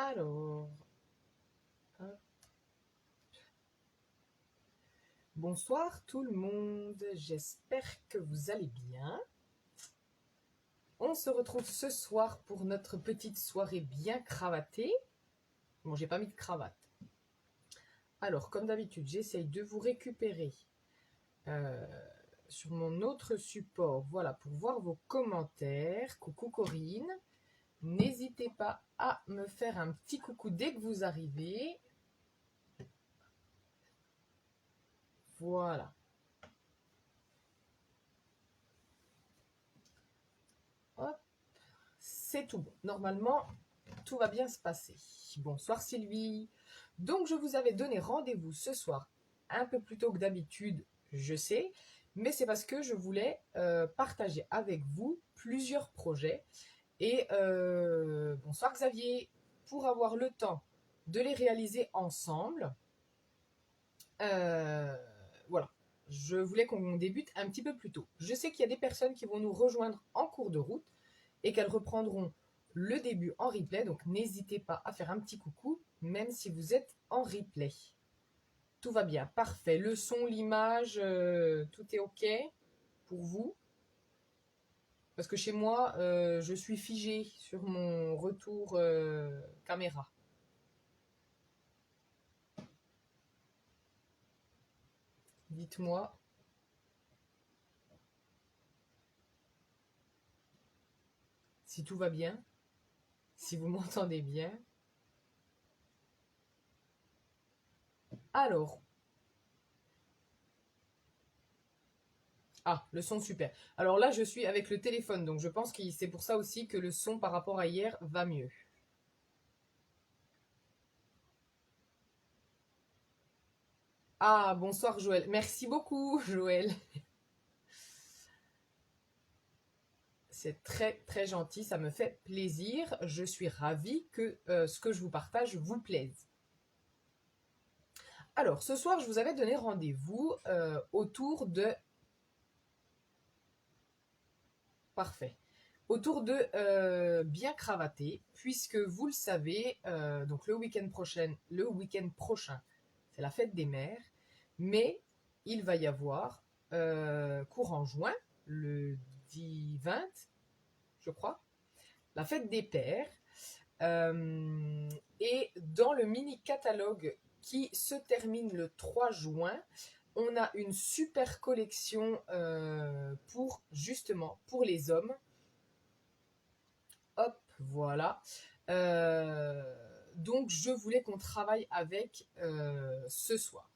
Alors, hop. Bonsoir tout le monde, j'espère que vous allez bien. On se retrouve ce soir pour notre petite soirée bien cravatée. Bon, j'ai pas mis de cravate. Alors, comme d'habitude, j'essaye de vous récupérer euh, sur mon autre support, voilà, pour voir vos commentaires. Coucou Corinne. N'hésitez pas à me faire un petit coucou dès que vous arrivez. Voilà. Hop, c'est tout bon. Normalement, tout va bien se passer. Bonsoir Sylvie. Donc je vous avais donné rendez-vous ce soir un peu plus tôt que d'habitude, je sais, mais c'est parce que je voulais partager avec vous plusieurs projets. Et bonsoir Xavier, pour avoir le temps de les réaliser ensemble, euh, voilà, je voulais qu'on débute un petit peu plus tôt. Je sais qu'il y a des personnes qui vont nous rejoindre en cours de route et qu'elles reprendront le début en replay. Donc n'hésitez pas à faire un petit coucou, même si vous êtes en replay. Tout va bien, parfait. Le son, l'image, tout est OK pour vous? Parce que chez moi, je suis figée sur mon retour caméra. Dites-moi si tout va bien, si vous m'entendez bien. Alors, ah, le son super. Alors là, je suis avec le téléphone, donc je pense que c'est pour ça aussi que le son par rapport à hier va mieux. Ah, bonsoir Joël. Merci beaucoup Joël. C'est très très gentil, ça me fait plaisir. Je suis ravie que ce que je vous partage vous plaise. Alors, ce soir, je vous avais donné rendez-vous autour de... Parfait. Autour de bien cravater, puisque vous le savez, donc le week-end prochain, c'est la fête des mères, mais il va y avoir courant juin, le 10-20, je crois, la fête des pères. Et dans le mini catalogue qui se termine le 3 juin, on a une super collection pour justement pour les hommes. Hop, voilà. Donc je voulais qu'on travaille avec ce soir.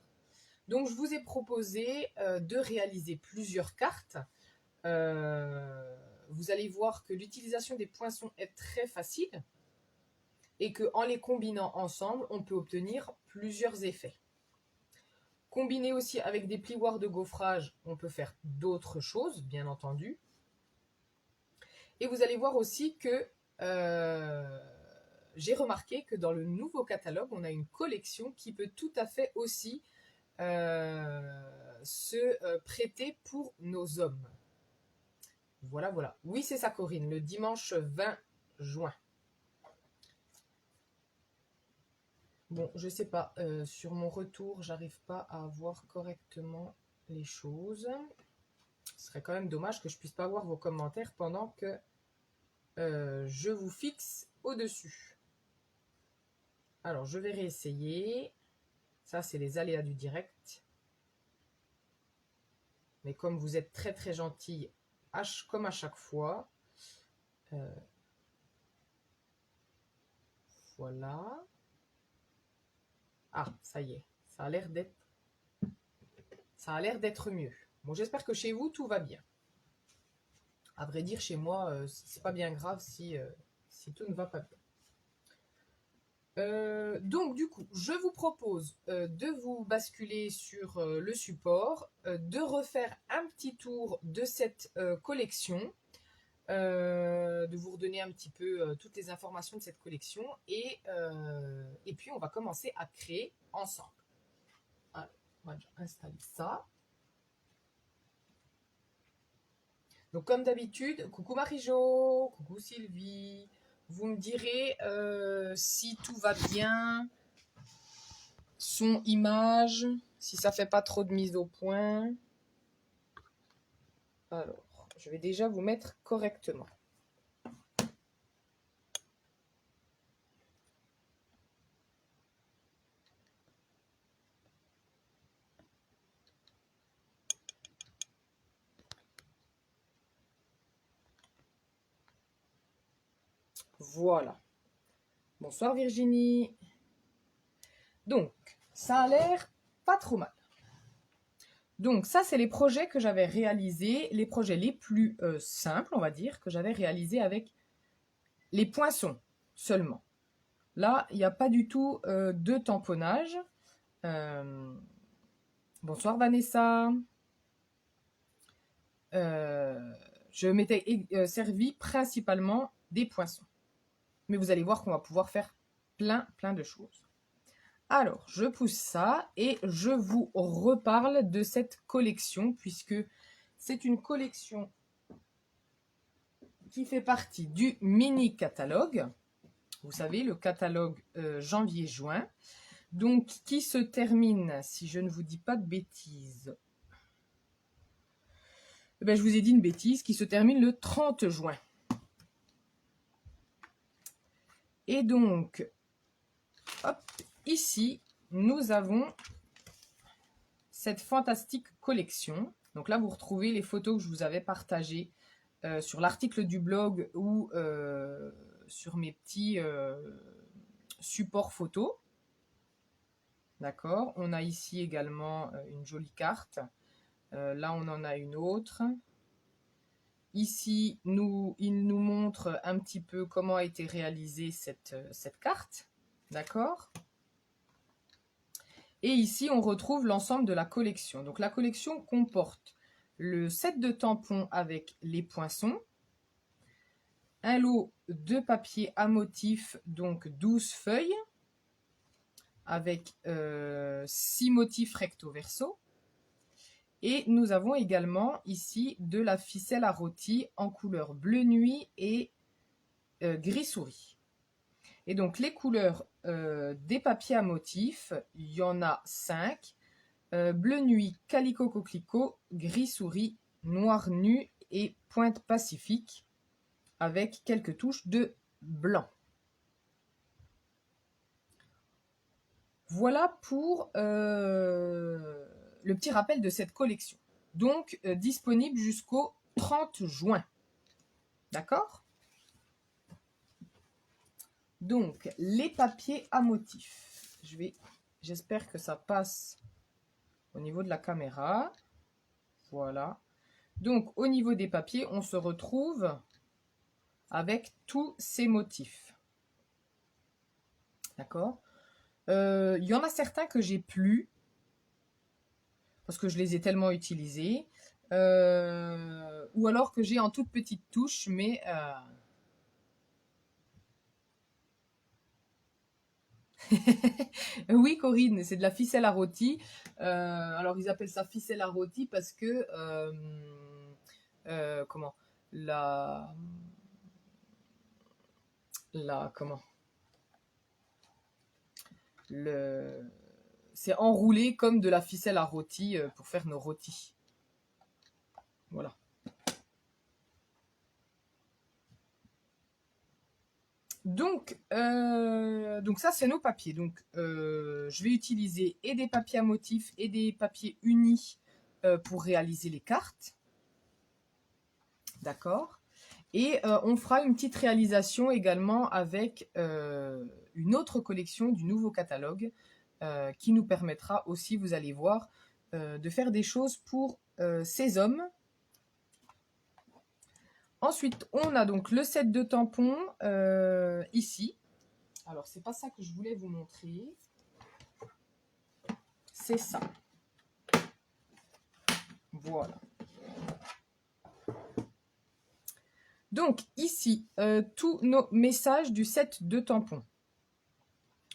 Donc je vous ai proposé de réaliser plusieurs cartes. Vous allez voir que l'utilisation des poinçons est très facile et qu'en les combinant ensemble, on peut obtenir plusieurs effets. Combiné aussi avec des plioirs de gaufrage, on peut faire d'autres choses, bien entendu. Et vous allez voir aussi que j'ai remarqué que dans le nouveau catalogue, on a une collection qui peut tout à fait aussi se prêter pour nos hommes. Voilà, voilà. Oui, c'est ça, Corinne, le dimanche 20 juin. Bon, je sais pas, sur mon retour, j'arrive pas à voir correctement les choses. Ce serait quand même dommage que je puisse pas voir vos commentaires pendant que je vous fixe au-dessus. Alors, je vais réessayer. Ça, c'est les aléas du direct. Mais comme vous êtes très très gentil, comme à chaque fois. euh, voilà. Ah, ça y est. Ça a l'air d'être mieux. Bon, j'espère que chez vous, tout va bien. À vrai dire, chez moi, c'est pas bien grave si tout ne va pas bien. Donc du coup, je vous propose de vous basculer sur le support, de refaire un petit tour de cette collection, de vous redonner un petit peu toutes les informations de cette collection et puis on va commencer à créer ensemble. Alors, on va déjà installer ça. Donc comme d'habitude, coucou Marie-Jo, coucou Sylvie, Vous me direz si tout va bien, son, image, si ça fait pas trop de mise au point. Alors, je vais déjà vous mettre correctement. Voilà. Bonsoir Virginie. Donc, ça a l'air pas trop mal. Donc, ça, c'est les projets que j'avais réalisés, les projets les plus simples, on va dire, que j'avais réalisés avec les poinçons seulement. Là, il n'y a pas du tout de tamponnage. Bonsoir Vanessa. Je m'étais servi principalement des poinçons. Mais vous allez voir qu'on va pouvoir faire plein de choses. Alors, je pousse ça et je vous reparle de cette collection puisque c'est une collection qui fait partie du mini catalogue. Vous savez, le catalogue janvier-juin. Donc, qui se termine, si je ne vous dis pas de bêtises, je vous ai dit une bêtise, qui se termine le 30 juin. Et donc, hop, ici, nous avons cette fantastique collection. Donc là, vous retrouvez les photos que je vous avais partagées sur l'article du blog ou sur mes petits supports photos. D'accord. On a ici également une jolie carte. Là, on en a une autre. Ici, il nous montre un petit peu comment a été réalisée cette carte. D'accord. Et ici, on retrouve l'ensemble de la collection. Donc, la collection comporte le set de tampons avec les poinçons, un lot de papier à motifs, donc 12 feuilles, avec 6 motifs recto-verso. Et nous avons également ici de la ficelle à rôti en couleur bleu nuit et gris souris. Et donc les couleurs des papiers à motifs, il y en a 5. Bleu nuit, calico coquelicot, gris souris, noir nu et pointe pacifique avec quelques touches de blanc. Voilà pour le petit rappel de cette collection. Donc, disponible jusqu'au 30 juin. D'accord? Donc, les papiers à motifs. J'espère que ça passe au niveau de la caméra. Voilà. Donc, au niveau des papiers, on se retrouve avec tous ces motifs. D'accord? Il y en a certains que j'ai plus parce que je les ai tellement utilisés. Ou alors que j'ai en toute petite touche, mais oui, Corinne, c'est de la ficelle à rôti. Alors, ils appellent ça ficelle à rôti parce que comment comment c'est enroulé comme de la ficelle à rôti pour faire nos rôtis. Voilà. Donc ça, c'est nos papiers. Donc, je vais utiliser et des papiers à motifs et des papiers unis pour réaliser les cartes. D'accord. Et on fera une petite réalisation également avec une autre collection du nouveau catalogue qui nous permettra aussi, vous allez voir, de faire des choses pour ces hommes. Ensuite, on a donc le set de tampons ici. Alors, c'est pas ça que je voulais vous montrer. C'est ça. Voilà. Donc, ici, tous nos messages du set de tampons.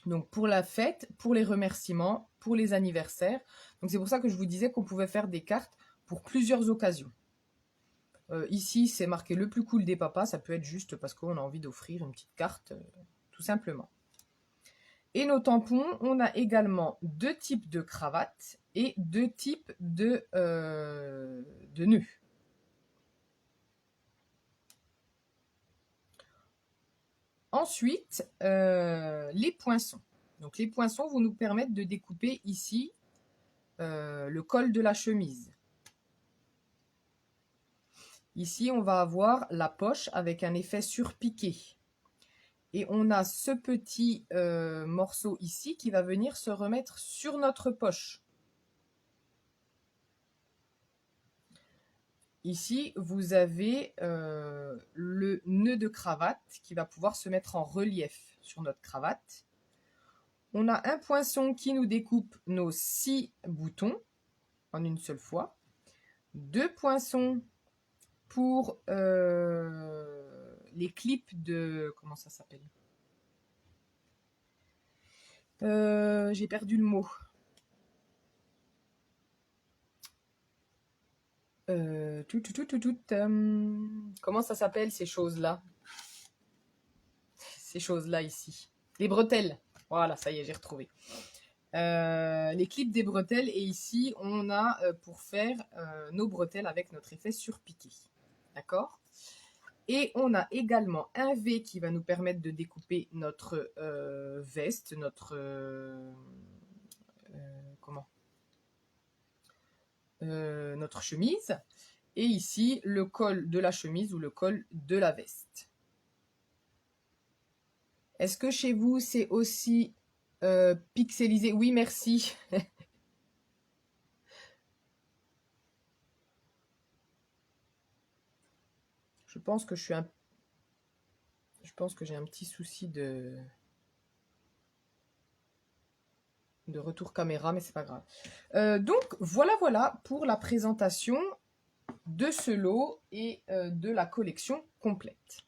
Donc, pour la fête, pour les remerciements, pour les anniversaires. Donc, c'est pour ça que je vous disais qu'on pouvait faire des cartes pour plusieurs occasions. Ici, c'est marqué le plus cool des papas. Ça peut être juste parce qu'on a envie d'offrir une petite carte, tout simplement. Et nos tampons, on a également 2 types de cravates et 2 types de nœuds. Ensuite, les poinçons. Donc les poinçons vont nous permettre de découper ici le col de la chemise. Ici, on va avoir la poche avec un effet surpiqué. Et on a ce petit morceau ici qui va venir se remettre sur notre poche. Ici, vous avez le nœud de cravate qui va pouvoir se mettre en relief sur notre cravate. On a un poinçon qui nous découpe nos 6 boutons en une seule fois. 2 poinçons pour les clips de... Comment ça s'appelle? J'ai perdu le mot. Comment ça s'appelle ces choses-là? Ces choses-là ici. Les bretelles. Voilà, ça y est, j'ai retrouvé. Les clips des bretelles. Et ici, on a pour faire nos bretelles avec notre effet surpiqué. D'accord? Et on a également un V qui va nous permettre de découper notre veste, notre... notre chemise. Et ici, le col de la chemise ou le col de la veste. Est-ce que chez vous, c'est aussi pixelisé? Oui, merci. Je pense que j'ai un petit souci de retour caméra, mais c'est pas grave. Donc, voilà pour la présentation de ce lot et de la collection complète.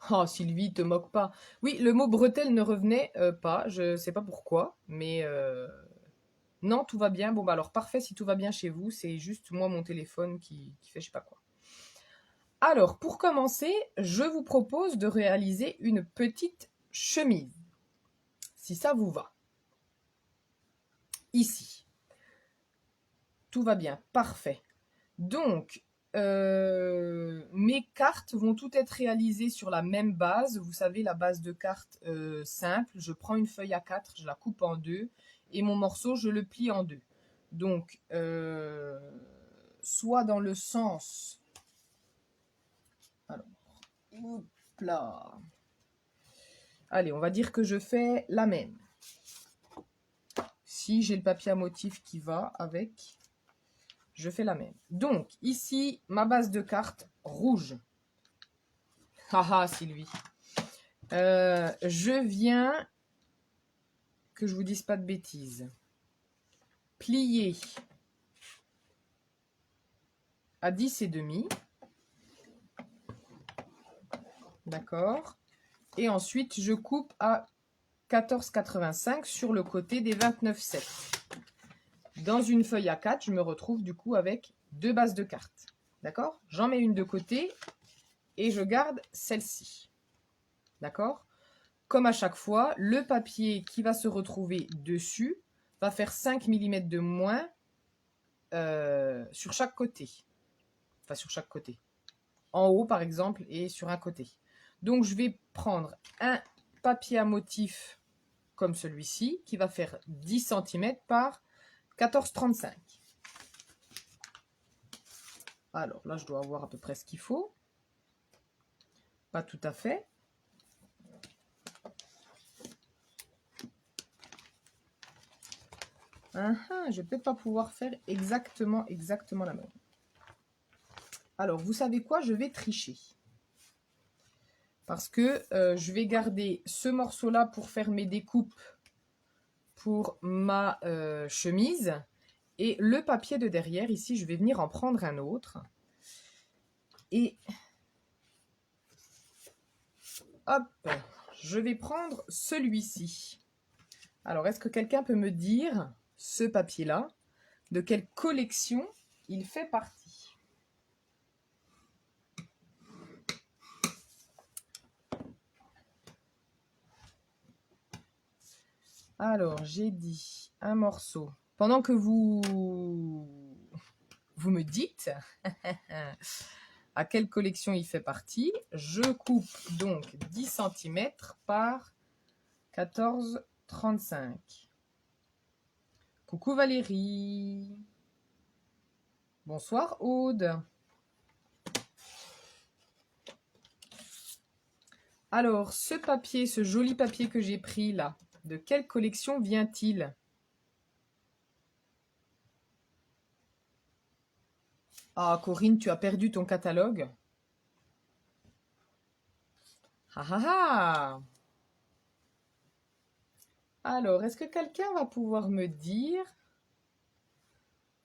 Oh, Sylvie, te moque pas. Oui, le mot bretelle ne revenait pas, je sais pas pourquoi, mais non, tout va bien. Bon, bah alors parfait si tout va bien chez vous, c'est juste moi, mon téléphone qui fait je sais pas quoi. Alors, pour commencer, je vous propose de réaliser une petite chemise, si ça vous va. Ici. Tout va bien, parfait. Donc, mes cartes vont toutes être réalisées sur la même base. Vous savez, la base de cartes simple. Je prends une feuille A4, je la coupe en 2 et mon morceau, je le plie en 2. Donc, soit dans le sens... Alors, hop là. Allez, on va dire que je fais la même. Si j'ai le papier à motif qui va avec... je fais la même. Donc, ici, ma base de cartes rouge. Haha, Sylvie. Je viens, que je vous dise pas de bêtises, plier à 10,5. D'accord. Et ensuite, je coupe à 14,85 sur le côté des 29,7. Dans une feuille A4, je me retrouve du coup avec 2 bases de cartes. D'accord? J'en mets une de côté et je garde celle-ci. D'accord? Comme à chaque fois, le papier qui va se retrouver dessus va faire 5 mm de moins sur chaque côté. Enfin, sur chaque côté. En haut, par exemple, et sur un côté. Donc, je vais prendre un papier à motif comme celui-ci, qui va faire 10 cm par 14,35. Alors, là, je dois avoir à peu près ce qu'il faut. Pas tout à fait. Je vais peut-être pas pouvoir faire exactement la même. Alors, vous savez quoi? Je vais tricher. Parce que je vais garder ce morceau-là pour faire mes découpes pour ma chemise. Et le papier de derrière, ici, je vais venir en prendre un autre. Et hop, je vais prendre celui-ci. Alors, est-ce que quelqu'un peut me dire, ce papier-là, de quelle collection il fait partie. Alors, j'ai dit un morceau. Pendant que vous me dites à quelle collection il fait partie, je coupe donc 10 cm par 14,35. Coucou Valérie. Bonsoir Aude. Alors, ce papier, ce joli papier que j'ai pris là, de quelle collection vient-il? Ah, Corinne, tu as perdu ton catalogue. Ah ah ah! Alors, est-ce que quelqu'un va pouvoir me dire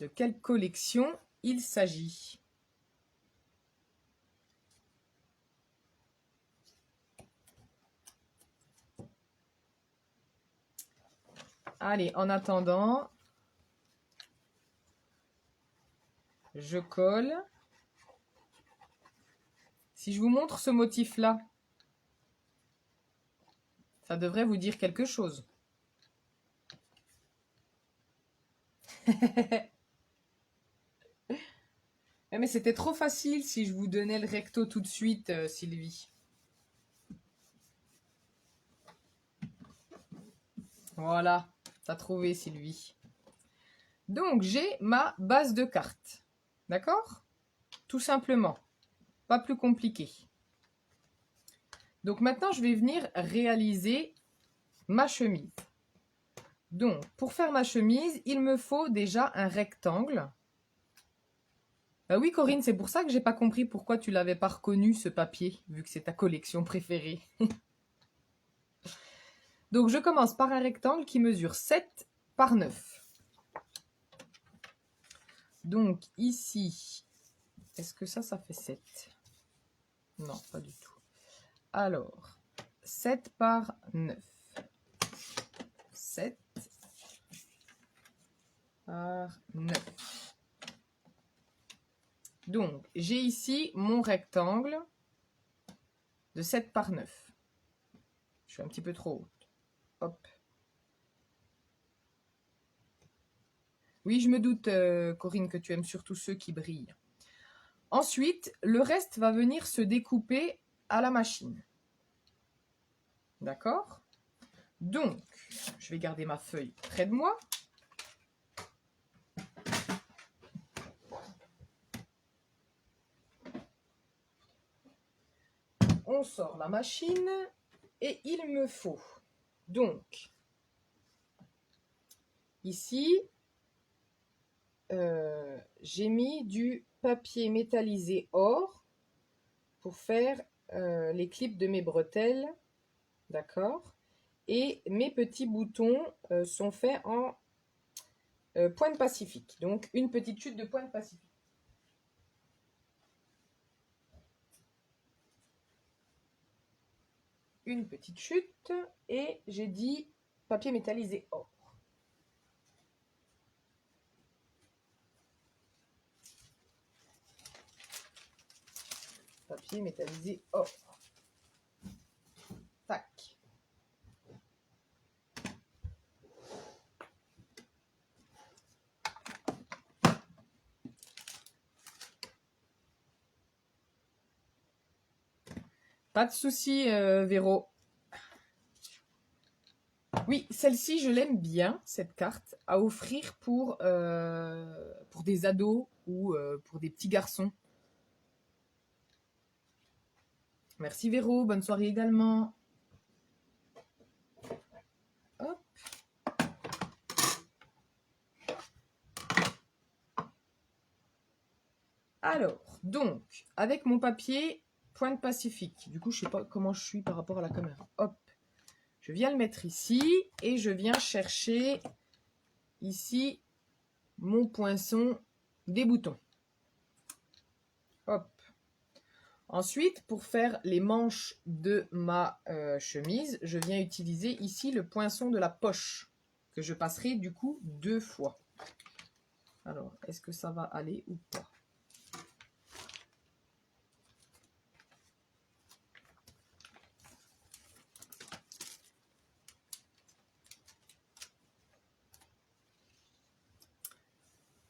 de quelle collection il s'agit? Allez, en attendant, je colle. Si je vous montre ce motif-là, ça devrait vous dire quelque chose. Mais c'était trop facile si je vous donnais le recto tout de suite, Sylvie. Voilà, t'as trouvé, Sylvie. Donc, j'ai ma base de cartes. D'accord? Tout simplement. Pas plus compliqué. Donc, maintenant, je vais venir réaliser ma chemise. Donc, pour faire ma chemise, il me faut déjà un rectangle. Bah oui, Corinne, c'est pour ça que j'ai pas compris pourquoi tu l'avais pas reconnu, ce papier, vu que c'est ta collection préférée. Donc, je commence par un rectangle qui mesure 7 par 9. Donc, ici, est-ce que ça fait 7? Non, pas du tout. Alors, 7 par 9. 7 par 9. Donc, j'ai ici mon rectangle de 7 par 9. Je suis un petit peu trop haute. Hop. Oui, je me doute, Corinne, que tu aimes surtout ceux qui brillent. Ensuite, le reste va venir se découper à la machine. D'accord? Donc, je vais garder ma feuille près de moi. On sort la machine et il me faut donc ici j'ai mis du papier métallisé or pour faire les clips de mes bretelles, d'accord, et mes petits boutons sont faits en pointe pacifique, donc une petite chute de pointe pacifique. Une petite chute et j'ai dit papier métallisé or. Papier métallisé or. Tac. Pas de souci, Véro. Oui, celle-ci, je l'aime bien, cette carte, à offrir pour des ados ou pour des petits garçons. Merci Véro, bonne soirée également. Hop. Alors, donc, avec mon papier pointe pacifique, du coup, je ne sais pas comment je suis par rapport à la caméra. Hop, je viens le mettre ici et je viens chercher ici mon poinçon des boutons. Hop. Ensuite, pour faire les manches de ma chemise, je viens utiliser ici le poinçon de la poche, que je passerai du coup 2 fois. Alors, est-ce que ça va aller ou pas?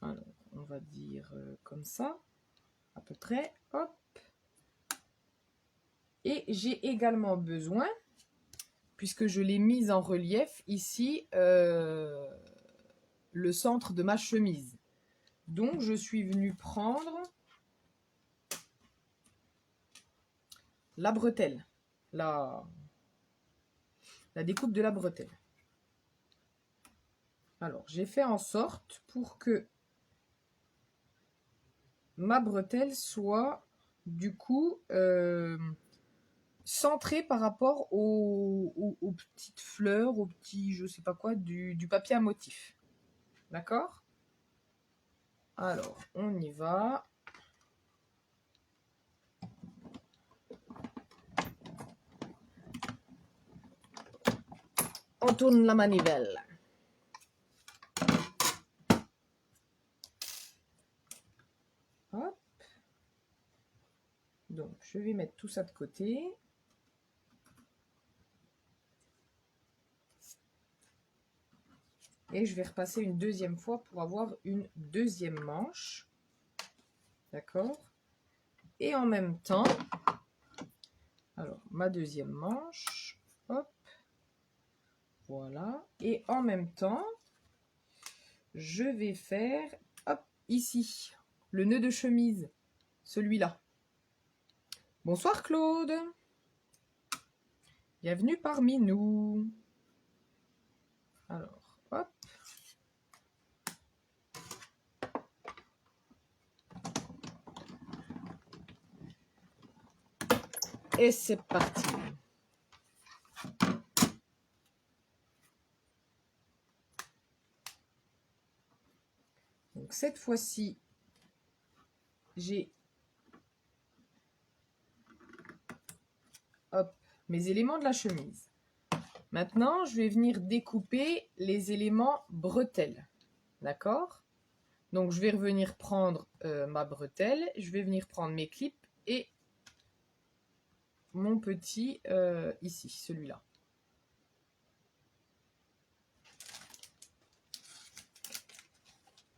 Alors, on va dire comme ça, à peu près. Hop. Et j'ai également besoin, puisque je l'ai mise en relief ici, le centre de ma chemise. Donc, je suis venue prendre la bretelle, la découpe de la bretelle. Alors, j'ai fait en sorte pour que ma bretelle soit du coup centrée par rapport aux petites fleurs, aux petits, je sais pas quoi, du papier à motif. D'accord? Alors, on y va. On tourne la manivelle. Hop. Donc, je vais mettre tout ça de côté. Et je vais repasser une deuxième fois pour avoir une deuxième manche. D'accord? Et en même temps, alors, ma deuxième manche, hop, voilà. Et en même temps, je vais faire, hop, ici, le nœud de chemise, celui-là. Bonsoir Claude. Bienvenue parmi nous. Alors, hop. Et c'est parti. Donc cette fois-ci, j'ai mes éléments de la chemise. Maintenant, je vais venir découper les éléments bretelles. D'accord? Donc, je vais revenir prendre ma bretelle. Je vais venir prendre mes clips et mon petit ici, celui-là.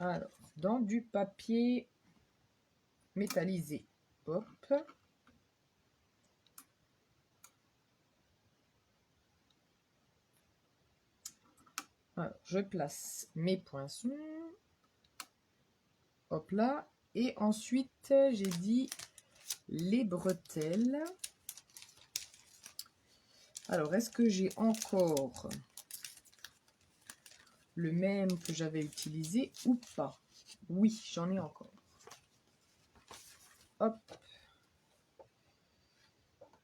Alors, dans du papier métallisé. Hop. Alors, je place mes poinçons. Hop là. Et ensuite, j'ai dit les bretelles. Alors, est-ce que j'ai encore le même que j'avais utilisé ou pas? Oui, j'en ai encore. Hop.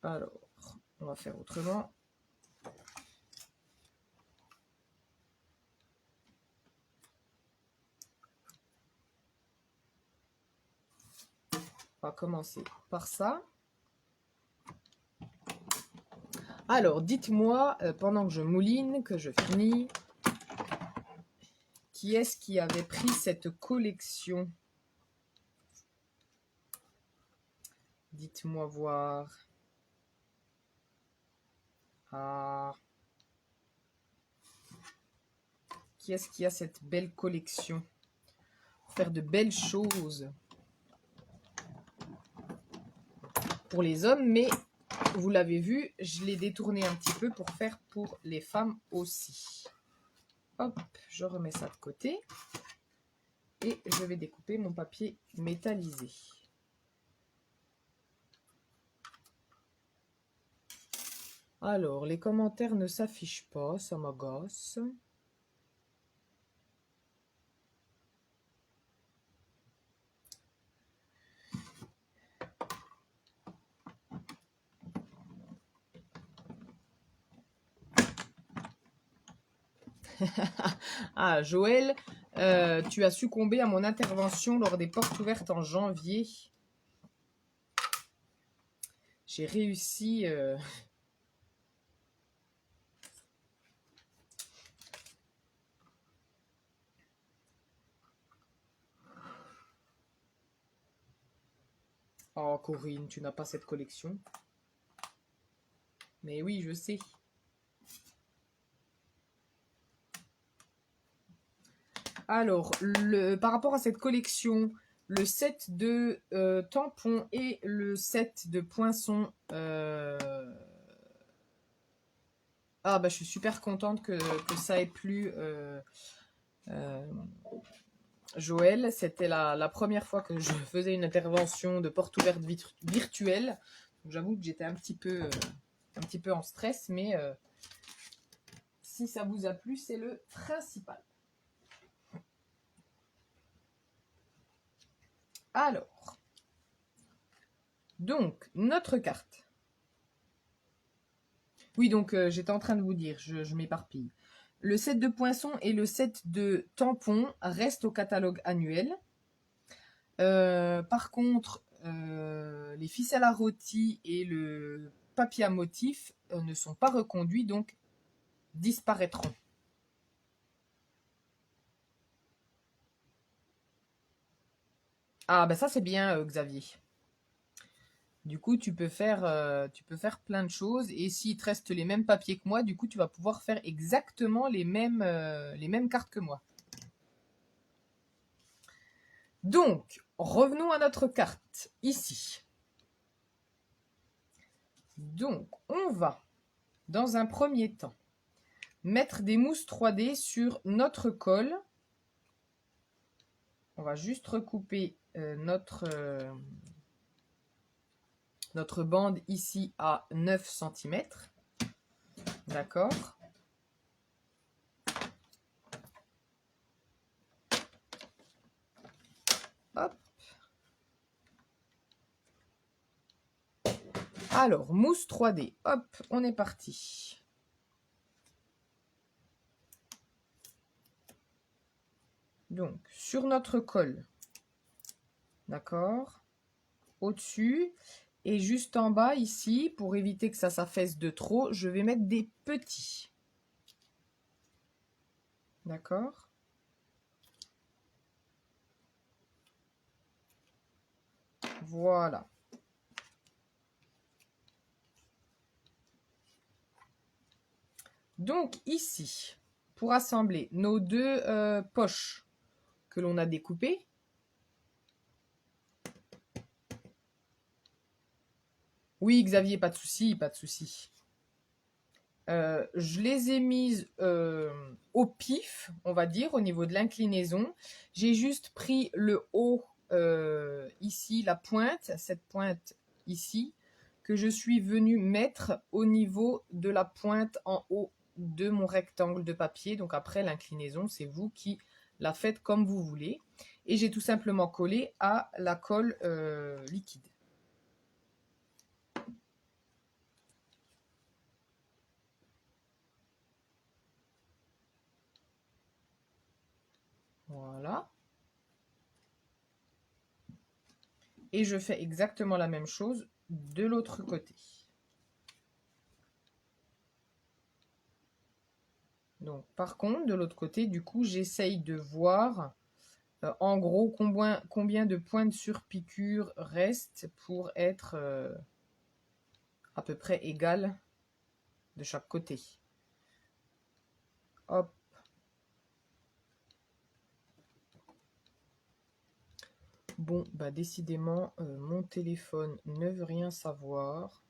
Alors, on va faire autrement. On va commencer par ça. Alors, dites-moi, pendant que je mouline, que je finis, qui est-ce qui avait pris cette collection? Dites-moi voir. Ah. Qui est-ce qui a cette belle collection? Pour faire de belles choses pour les hommes, mais vous l'avez vu, je l'ai détourné un petit peu pour faire pour les femmes aussi. Hop, je remets ça de côté. Et je vais découper mon papier métallisé. Alors, les commentaires ne s'affichent pas, ça m'agace. Ah, Joël, tu as succombé à mon intervention lors des portes ouvertes en janvier. J'ai réussi... Oh, Corinne, tu n'as pas cette collection. Mais oui, je sais. Alors, par rapport à cette collection, le set de tampons et le set de poinçons. Ah, bah, je suis super contente que ça ait plu. Joël, c'était la première fois que je faisais une intervention de porte ouverte virtuelle. J'avoue que j'étais un petit peu en stress, mais si ça vous a plu, c'est le principal. Alors, donc, notre carte. Oui, donc j'étais en train de vous dire, je m'éparpille. Le set de poinçons et le set de tampons restent au catalogue annuel. Par contre, les ficelles à rôti et le papier à motif ne sont pas reconduits, donc disparaîtront. Ah, ben ça c'est bien, Xavier. Du coup, tu peux faire plein de choses. Et s'il te reste les mêmes papiers que moi, du coup, tu vas pouvoir faire exactement les mêmes cartes que moi. Donc, revenons à notre carte, ici. Donc, on va, dans un premier temps, mettre des mousses 3D sur notre colle. On va juste recouper notre bande ici à 9 cm. D'accord. Hop. Alors, mousse 3D. Hop, on est parti. Donc, sur notre colle. D'accord. Au-dessus. Et juste en bas, ici, pour éviter que ça s'affaisse de trop, je vais mettre des petits. D'accord. Voilà. Donc ici, pour assembler nos deux poches que l'on a découpées, oui Xavier, pas de souci, pas de souci. Je les ai mises au pif, on va dire, au niveau de l'inclinaison. J'ai juste pris le haut ici, la pointe, cette pointe ici, que je suis venue mettre au niveau de la pointe en haut de mon rectangle de papier. Donc après, l'inclinaison, c'est vous qui la faites comme vous voulez. Et j'ai tout simplement collé à la colle liquide. Voilà. Et je fais exactement la même chose de l'autre côté. Donc, par contre, de l'autre côté, du coup, j'essaye de voir en gros combien de points de surpiqûre restent pour être à peu près égal de chaque côté. Hop. Bon, bah décidément, mon téléphone ne veut rien savoir.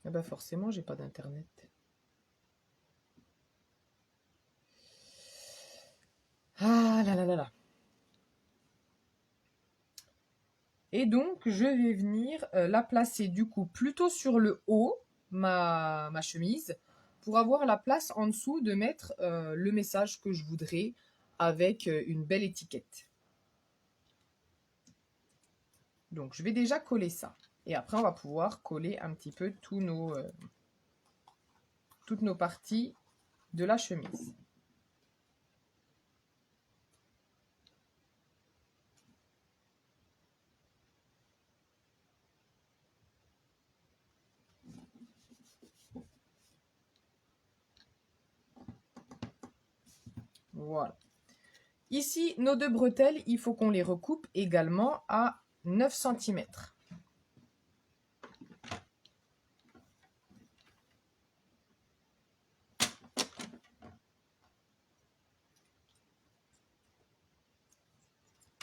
Ah bah forcément, j'ai pas d'internet. Ah là là là là. Et donc, je vais venir la placer du coup plutôt sur le haut, ma chemise, pour avoir la place en dessous de mettre le message que je voudrais avec une belle étiquette. Donc, je vais déjà coller ça. Et après, on va pouvoir coller un petit peu toutes nos parties de la chemise. Voilà. Ici, nos 2 bretelles, il faut qu'on les recoupe également à 9 cm.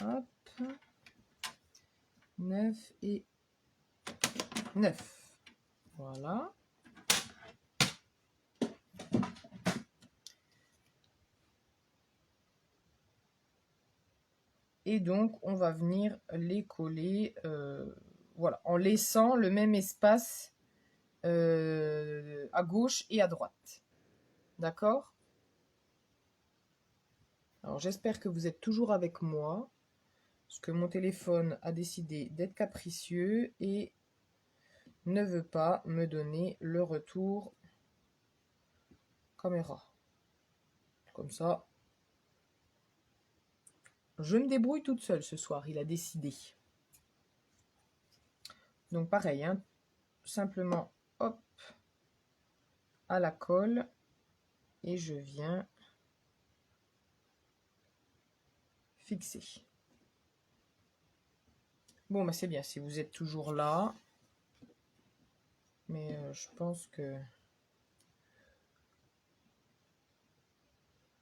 Hop, 9 et 9. Voilà. Et donc, on va venir les coller, voilà, en laissant le même espace à gauche et à droite. D'accord? Alors, j'espère que vous êtes toujours avec moi, parce que mon téléphone a décidé d'être capricieux et ne veut pas me donner le retour caméra. Comme ça, je me débrouille toute seule ce soir, il a décidé. Donc pareil, hein, simplement, hop, à la colle, et je viens fixer. Bon, bah c'est bien, si vous êtes toujours là, mais je pense que...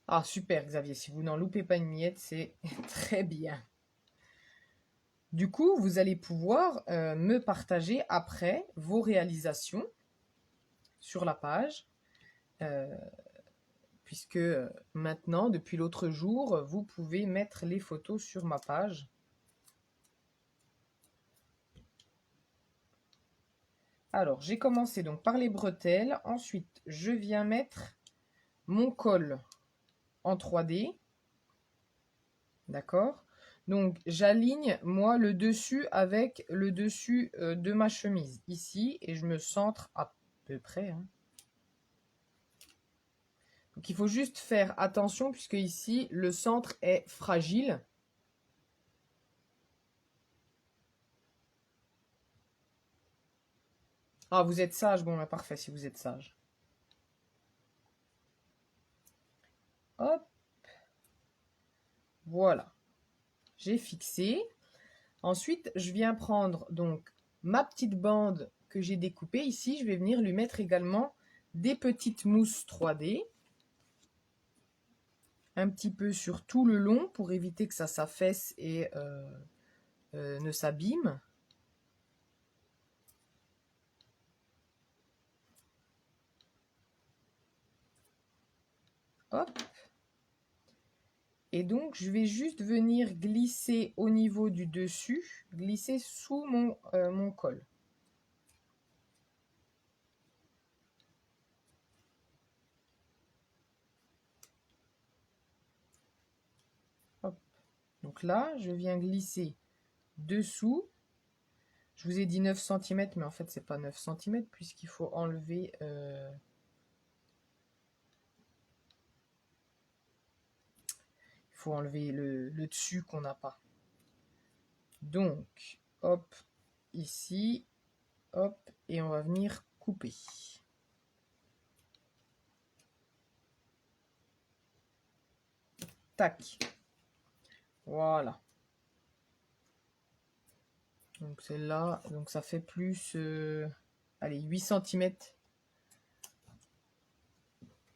Ah, super Xavier, si vous n'en loupez pas une miette, c'est très bien. Du coup, vous allez pouvoir me partager après vos réalisations sur la page, puisque maintenant, depuis l'autre jour, vous pouvez mettre les photos sur ma page. Alors, j'ai commencé donc par les bretelles. Ensuite, je viens mettre mon col en 3D. D'accord? Donc, j'aligne, moi, le dessus avec le dessus de ma chemise, ici, et je me centre à peu près. Hein. Donc, il faut juste faire attention, puisque ici, le centre est fragile. Ah, vous êtes sage? Bon, bah, parfait, si vous êtes sage. Hop. Voilà. J'ai fixé. Ensuite, je viens prendre donc ma petite bande que j'ai découpée ici. Je vais venir lui mettre également des petites mousses 3D. Un petit peu sur tout le long pour éviter que ça s'affaisse et ne s'abîme. Hop. Et donc, je vais juste venir glisser au niveau du dessus, glisser sous mon col. Hop. Donc là, je viens glisser dessous. Je vous ai dit 9 cm, mais en fait, c'est pas 9 cm puisqu'il faut enlever... il faut enlever le dessus qu'on n'a pas. Donc, hop, ici, hop, et on va venir couper. Tac. Voilà. Donc celle-là, donc ça fait plus, allez, 8 cm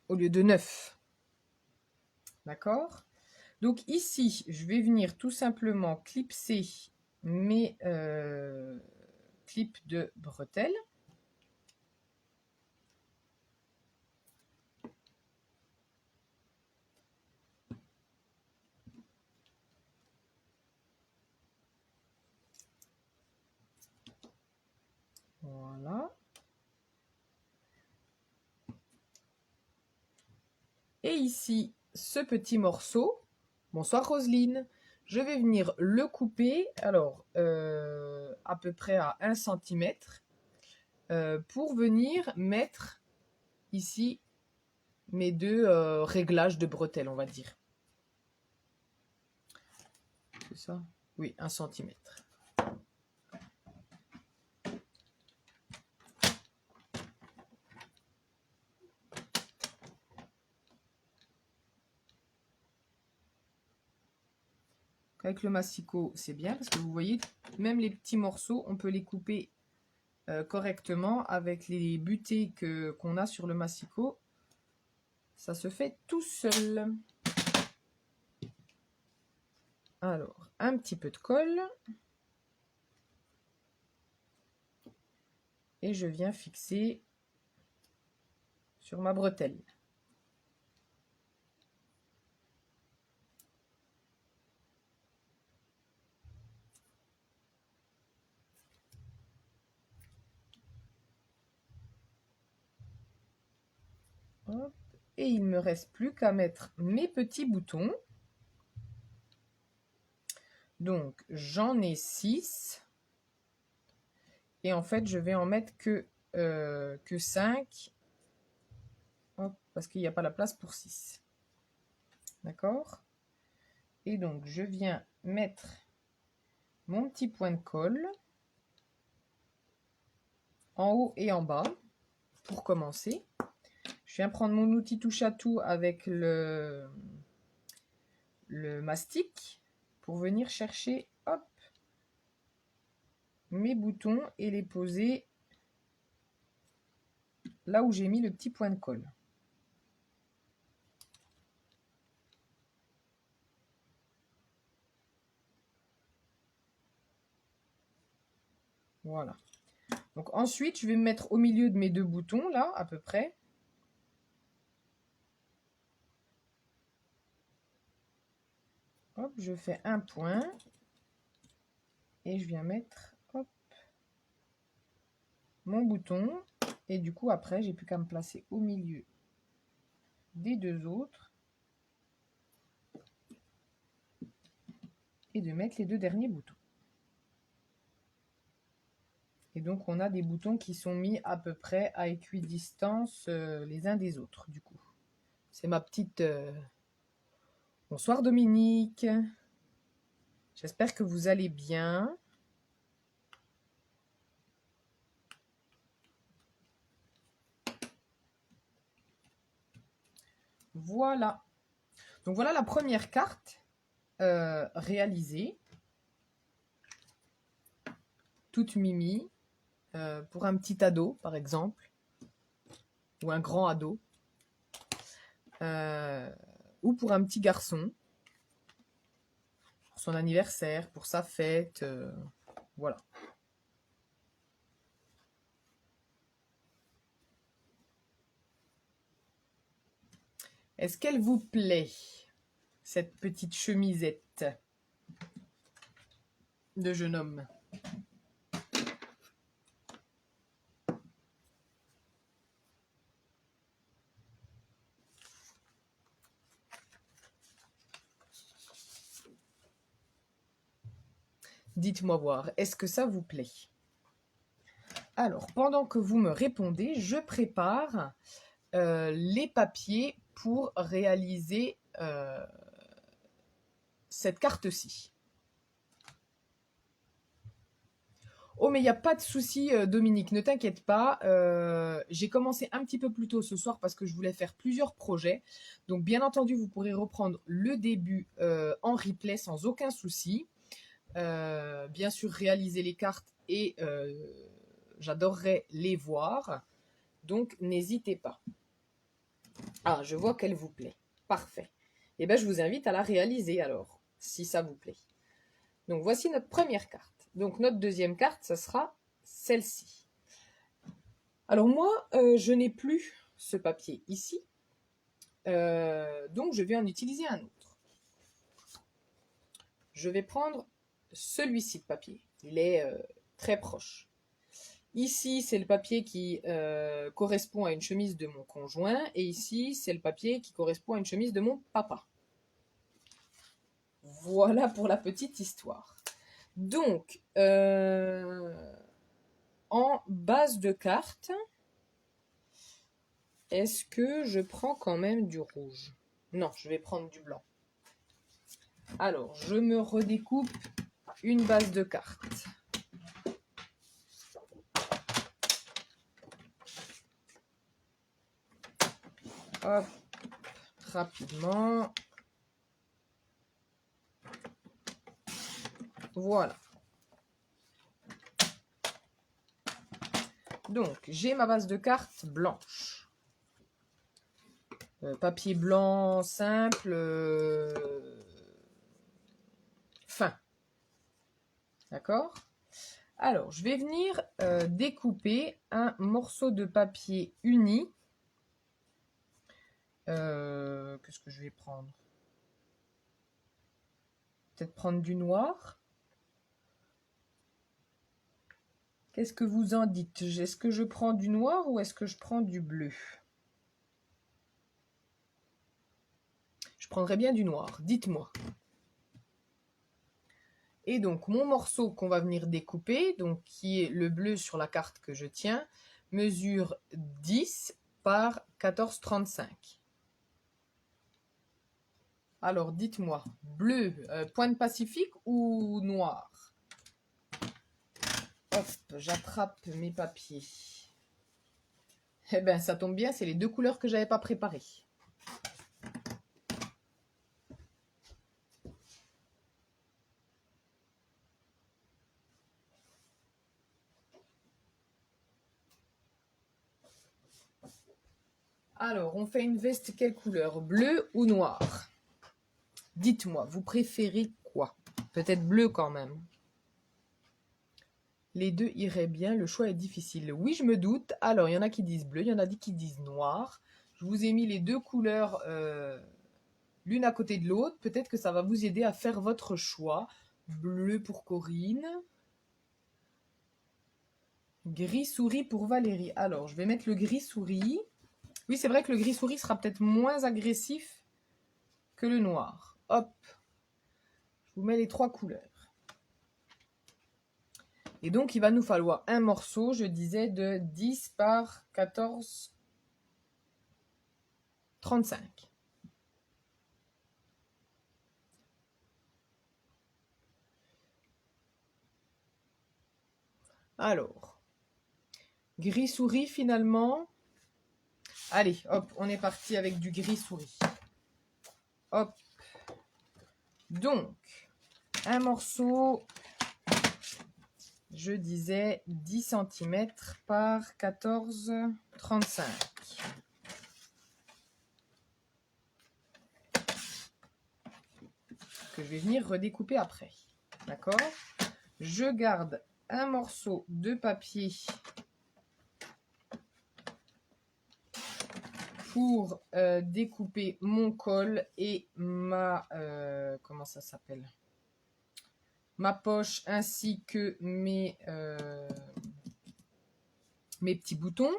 au lieu de 9. D'accord? Donc ici, je vais venir tout simplement clipser mes clips de bretelles. Voilà. Et ici, ce petit morceau, bonsoir Roselyne, je vais venir le couper, alors à peu près à 1 cm, pour venir mettre ici mes deux réglages de bretelles, on va dire. C'est ça? Oui, 1 cm. avec le massicot, c'est bien parce que vous voyez, même les petits morceaux, on peut les couper correctement avec les butées qu'on a sur le massicot. Ça se fait tout seul. Alors, un petit peu de colle. Et je viens fixer sur ma bretelle. Hop. Et il ne me reste plus qu'à mettre mes petits boutons. Donc, j'en ai 6. Et en fait, je vais en mettre que 5. Hop, parce qu'il n'y a pas la place pour 6. D'accord? Et donc, je viens mettre mon petit point de colle en haut et en bas pour commencer. Je viens prendre mon outil touche à tout avec le mastic pour venir chercher, hop, mes boutons et les poser là où j'ai mis le petit point de colle. Voilà. Donc ensuite, je vais me mettre au milieu de mes deux boutons, là, à peu près. Hop, je fais un point. Et je viens mettre, hop, mon bouton. Et du coup, après, j'ai plus qu'à me placer au milieu des deux autres. Et de mettre les deux derniers boutons. Et donc, on a des boutons qui sont mis à peu près à équidistance les uns des autres, du coup. C'est ma petite... Bonsoir Dominique. J'espère que vous allez bien. Voilà. Donc, voilà la première carte réalisée. Toute mimi. Pour un petit ado, par exemple. Ou un grand ado. Ou pour un petit garçon. Pour son anniversaire, pour sa fête. Voilà. Est-ce qu'elle vous plaît, cette petite chemisette de jeune homme? Dites-moi voir, est-ce que ça vous plaît? Alors, pendant que vous me répondez, je prépare les papiers pour réaliser cette carte-ci. Oh, mais il n'y a pas de souci, Dominique, ne t'inquiète pas. J'ai commencé un petit peu plus tôt ce soir parce que je voulais faire plusieurs projets. Donc, bien entendu, vous pourrez reprendre le début en replay sans aucun souci. Bien sûr, réaliser les cartes et j'adorerais les voir. Donc, n'hésitez pas. Ah, je vois qu'elle vous plaît. Parfait. Eh bien, je vous invite à la réaliser alors, si ça vous plaît. Donc, voici notre première carte. Donc, notre deuxième carte, ça sera celle-ci. Alors, moi, je n'ai plus ce papier ici. Donc, je vais en utiliser un autre. Je vais prendre celui-ci de papier. Il est très proche. Ici, c'est le papier qui correspond à une chemise de mon conjoint. Et ici, c'est le papier qui correspond à une chemise de mon papa. Voilà pour la petite histoire. Donc, en base de carte, est-ce que je prends quand même du rouge? Non, je vais prendre du blanc. Alors, je me redécoupe une base de carte. Hop, rapidement. Voilà. Donc, j'ai ma base de cartes blanche. Papier blanc simple, fin. D'accord? Alors, je vais venir découper un morceau de papier uni. Qu'est-ce que je vais prendre? Peut-être prendre du noir. Qu'est-ce que vous en dites? Est-ce que je prends du noir ou est-ce que je prends du bleu? Je prendrais bien du noir, dites-moi. Et donc, mon morceau qu'on va venir découper, donc qui est le bleu sur la carte que je tiens, mesure 10 par 14,35. Alors, dites-moi, bleu, pointe pacifique ou noir? Hop, j'attrape mes papiers. Eh bien, ça tombe bien, c'est les deux couleurs que je n'avais pas préparées. Alors, on fait une veste quelle couleur? Bleu ou noir? Dites-moi, vous préférez quoi? Peut-être bleu quand même. Les deux iraient bien, le choix est difficile. Oui, je me doute. Alors, il y en a qui disent bleu, il y en a qui disent noir. Je vous ai mis les deux couleurs l'une à côté de l'autre. Peut-être que ça va vous aider à faire votre choix. Bleu pour Corinne. Gris souris pour Valérie. Alors, je vais mettre le gris souris. Oui, c'est vrai que le gris souris sera peut-être moins agressif que le noir. Hop. Je vous mets les trois couleurs. Et donc, il va nous falloir un morceau, je disais, de 10 par 14,35. Alors, gris souris finalement. Allez, hop, on est parti avec du gris souris. Hop. Donc, un morceau, je disais 10 cm par 14,35. Que je vais venir redécouper après. D'accord? Je garde un morceau de papier pour découper mon col et ma comment ça s'appelle, ma poche ainsi que mes petits boutons.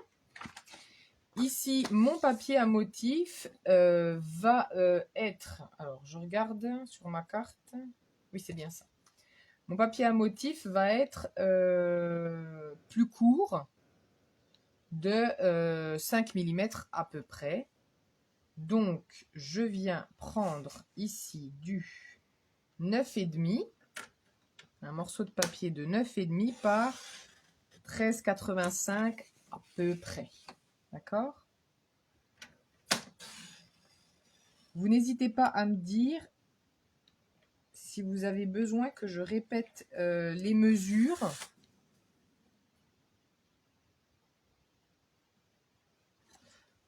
Ici, mon papier à motif va être, alors je regarde sur ma carte, oui c'est bien ça. Mon papier à motif va être plus court de 5 mm à peu près. Donc, je viens prendre ici du 9,5, un morceau de papier de 9,5 par 13,85 à peu près. D'accord? Vous n'hésitez pas à me dire si vous avez besoin que je répète les mesures.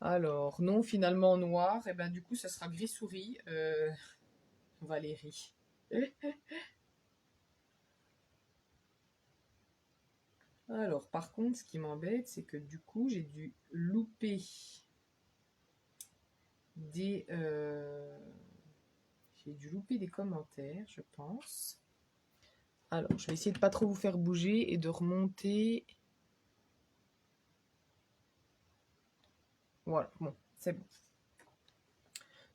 Alors, non, finalement noir. Et bien du coup, ça sera gris souris, Valérie. Alors, par contre, ce qui m'embête, c'est que du coup, j'ai dû louper des commentaires, je pense. Alors, je vais essayer de pas trop vous faire bouger et de remonter. Voilà, bon, c'est bon.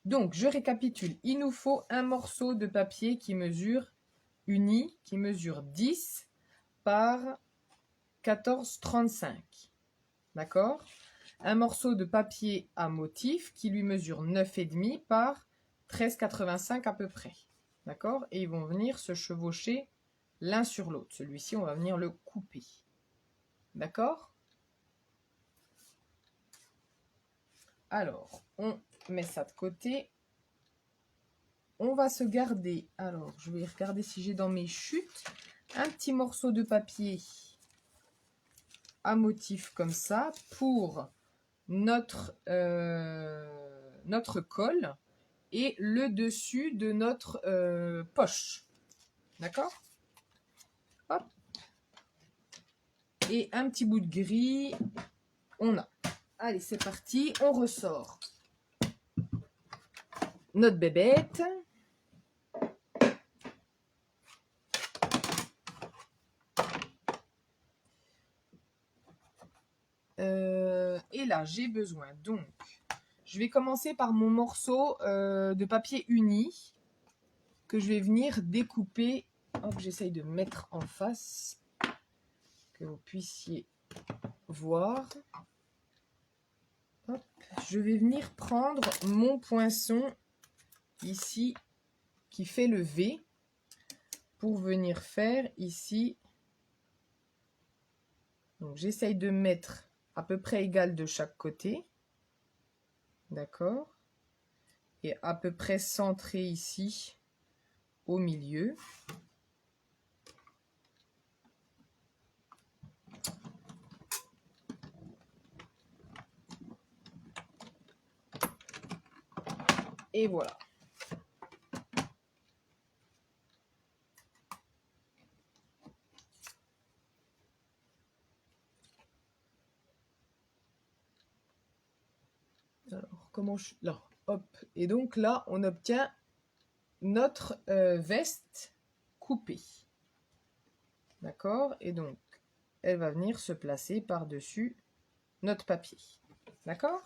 Donc, je récapitule. Il nous faut un morceau de papier qui mesure uni, qui mesure 10 par 14,35. D'accord? Un morceau de papier à motif qui lui mesure 9,5 par 13,85 à peu près. D'accord? Et ils vont venir se chevaucher l'un sur l'autre. Celui-ci, on va venir le couper. D'accord? Alors, on met ça de côté. on va se garder, alors je vais regarder si j'ai dans mes chutes, un petit morceau de papier à motif comme ça pour notre colle et le dessus de notre poche. D'accord? Hop. Et un petit bout de gris, on a. Allez, c'est parti, on ressort notre bébête. Et là, j'ai besoin, donc, je vais commencer par mon morceau de papier uni que je vais venir découper. Hop, j'essaye de mettre en face que vous puissiez voir. Hop, je vais venir prendre mon poinçon ici qui fait le V pour venir faire ici. Donc j'essaye de mettre à peu près égal de chaque côté. D'accord? Et à peu près centré ici au milieu. Et voilà. Alors, comment je... Là, hop. Et donc là, on obtient notre veste coupée. D'accord? Et donc, elle va venir se placer par-dessus notre papier. D'accord?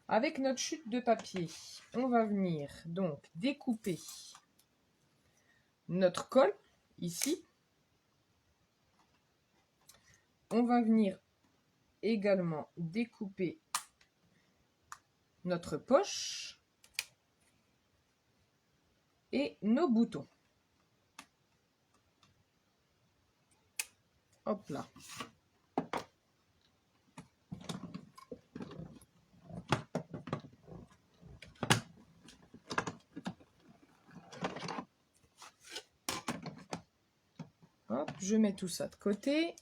Avec notre chute de papier, on va venir donc découper notre colle ici. On va venir également découper notre poche et nos boutons. Hop là. Hop, je mets tout ça de côté.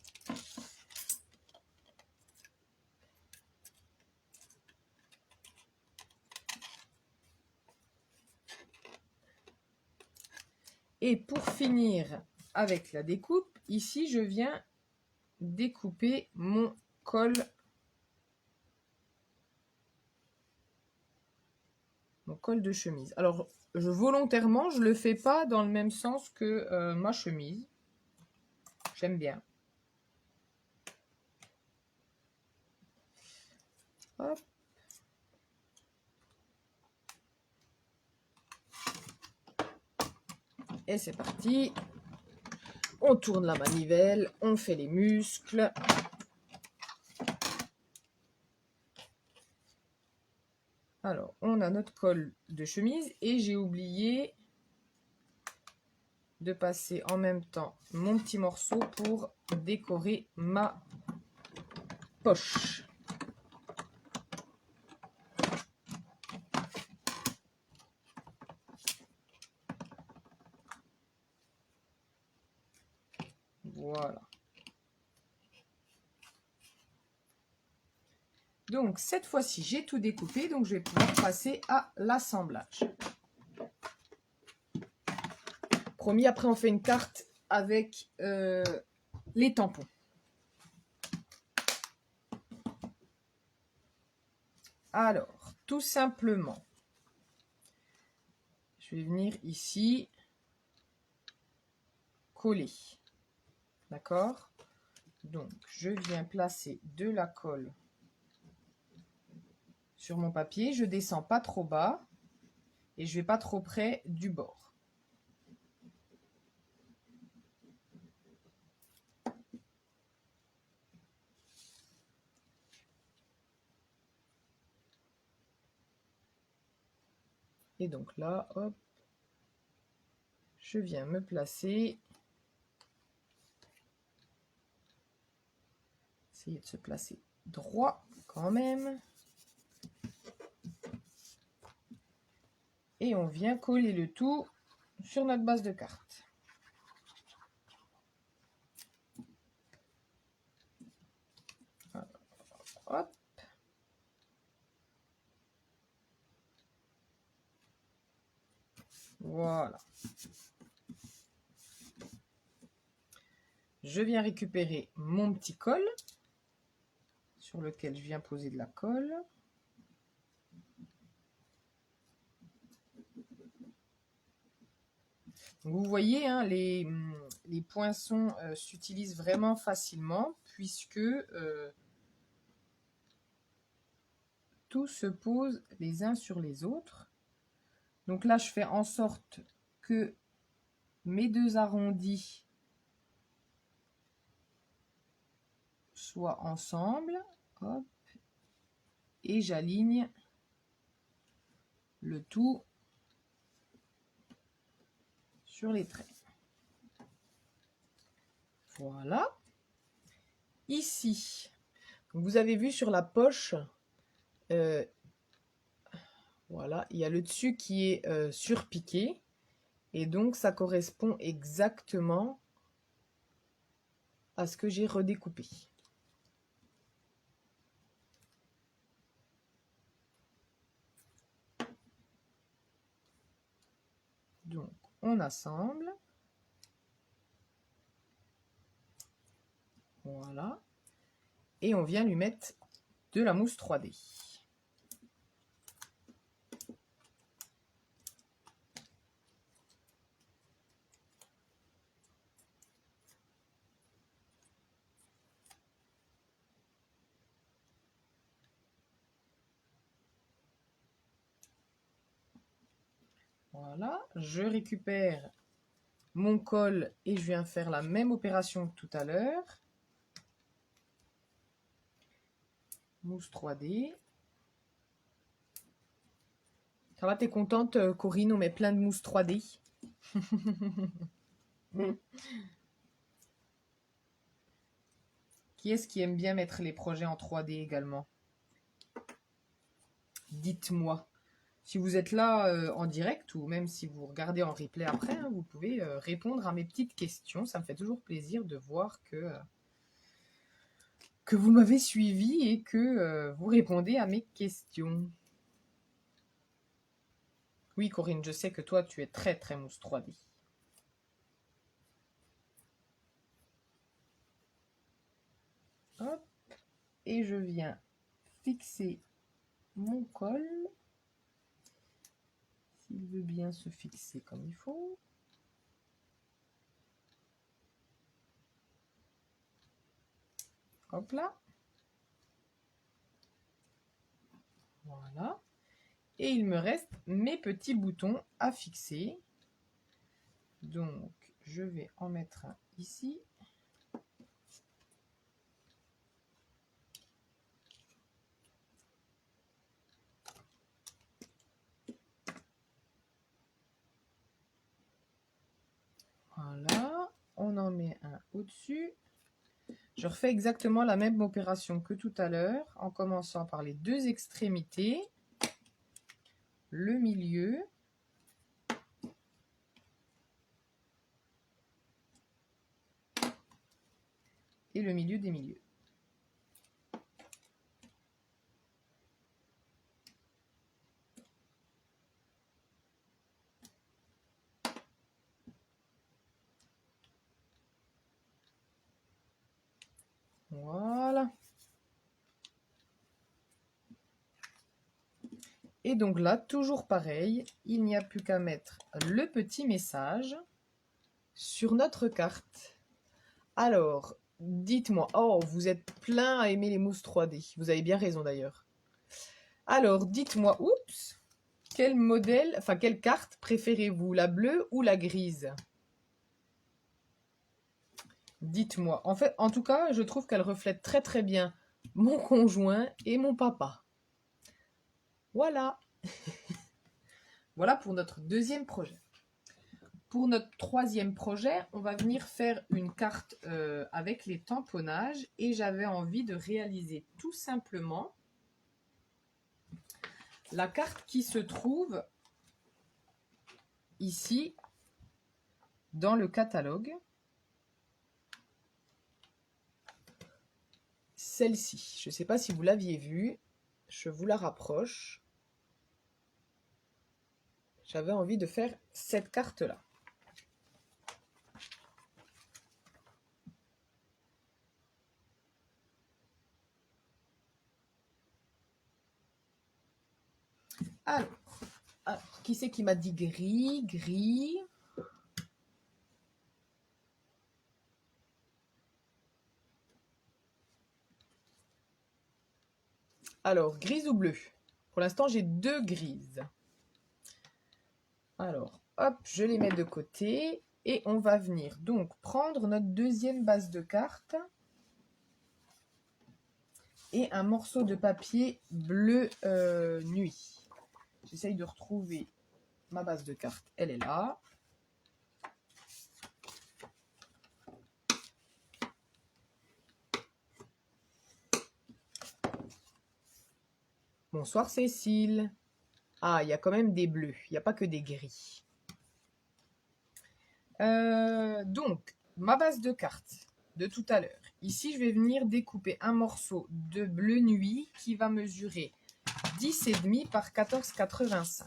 Et pour finir avec la découpe, ici je viens découper mon col. Mon col de chemise. Alors, volontairement, je ne le fais pas dans le même sens que ma chemise. J'aime bien. Hop. Et c'est parti. On tourne la manivelle, on fait les muscles. Alors, on a notre col de chemise et j'ai oublié de passer en même temps mon petit morceau pour décorer ma poche. Voilà. Donc, cette fois-ci, j'ai tout découpé, donc je vais pouvoir passer à l'assemblage. Promis, après, on fait une carte avec les tampons. Alors, tout simplement, je vais venir ici coller. D'accord? Donc, je viens placer de la colle sur mon papier. Je descends pas trop bas et je vais pas trop près du bord. Et donc là, hop, je viens me placer. Essayer de se placer droit quand même. Et on vient coller le tout sur notre base de carte. Hop. Voilà. Je viens récupérer mon petit col sur lequel je viens poser de la colle. Vous voyez, hein, les poinçons s'utilisent vraiment facilement puisque tout se pose les uns sur les autres. Donc là, je fais en sorte que mes deux arrondis soient ensemble. Hop, et j'aligne le tout sur les traits. Voilà. Ici, vous avez vu sur la poche, voilà, il y a le dessus qui est surpiqué. Et donc, ça correspond exactement à ce que j'ai redécoupé. Donc, on assemble. Voilà. Et on vient lui mettre de la mousse 3D. Voilà, je récupère mon col et je viens faire la même opération que tout à l'heure. Mousse 3D. Ça va, t'es contente, Corinne? On met plein de mousse 3D. Qui est-ce qui aime bien mettre les projets en 3D également? Dites-moi. Si vous êtes là en direct ou même si vous regardez en replay après, hein, vous pouvez répondre à mes petites questions. Ça me fait toujours plaisir de voir que vous m'avez suivi et que vous répondez à mes questions. Oui, Corinne, je sais que toi, tu es très très mousse 3D. Hop. Et je viens fixer mon col. S'il veut bien se fixer comme il faut. Hop là. Voilà. Et il me reste mes petits boutons à fixer. Donc, je vais en mettre un ici. Voilà. On en met un au-dessus. Je refais exactement la même opération que tout à l'heure, en commençant par les deux extrémités, le milieu, et le milieu des milieux. Voilà. Et donc là, toujours pareil, il n'y a plus qu'à mettre le petit message sur notre carte. Alors, dites-moi, oh, vous êtes plein à aimer les mousses 3D. Vous avez bien raison d'ailleurs. Alors, dites-moi, oups, quel modèle, enfin, quelle carte préférez-vous, la bleue ou la grise? Dites-moi. En fait, en tout cas, je trouve qu'elle reflète très très bien mon conjoint et mon papa. Voilà. Voilà pour notre deuxième projet. Pour notre troisième projet, on va venir faire une carte avec les tamponnages et j'avais envie de réaliser tout simplement la carte qui se trouve ici dans le catalogue. Celle-ci, je ne sais pas si vous l'aviez vue, je vous la rapproche. J'avais envie de faire cette carte-là. Alors, qui c'est qui m'a dit gris, gris? Alors, grise ou bleu? Pour l'instant, j'ai 2 grises. Alors, hop, je les mets de côté. Et on va venir donc prendre notre deuxième base de carte. Et un morceau de papier bleu nuit. J'essaye de retrouver ma base de carte. Elle est là. Bonsoir Cécile. Ah, il y a quand même des bleus. Il n'y a pas que des gris. Donc, ma base de carte de tout à l'heure. Ici, je vais venir découper un morceau de bleu nuit qui va mesurer 10,5 par 14,85.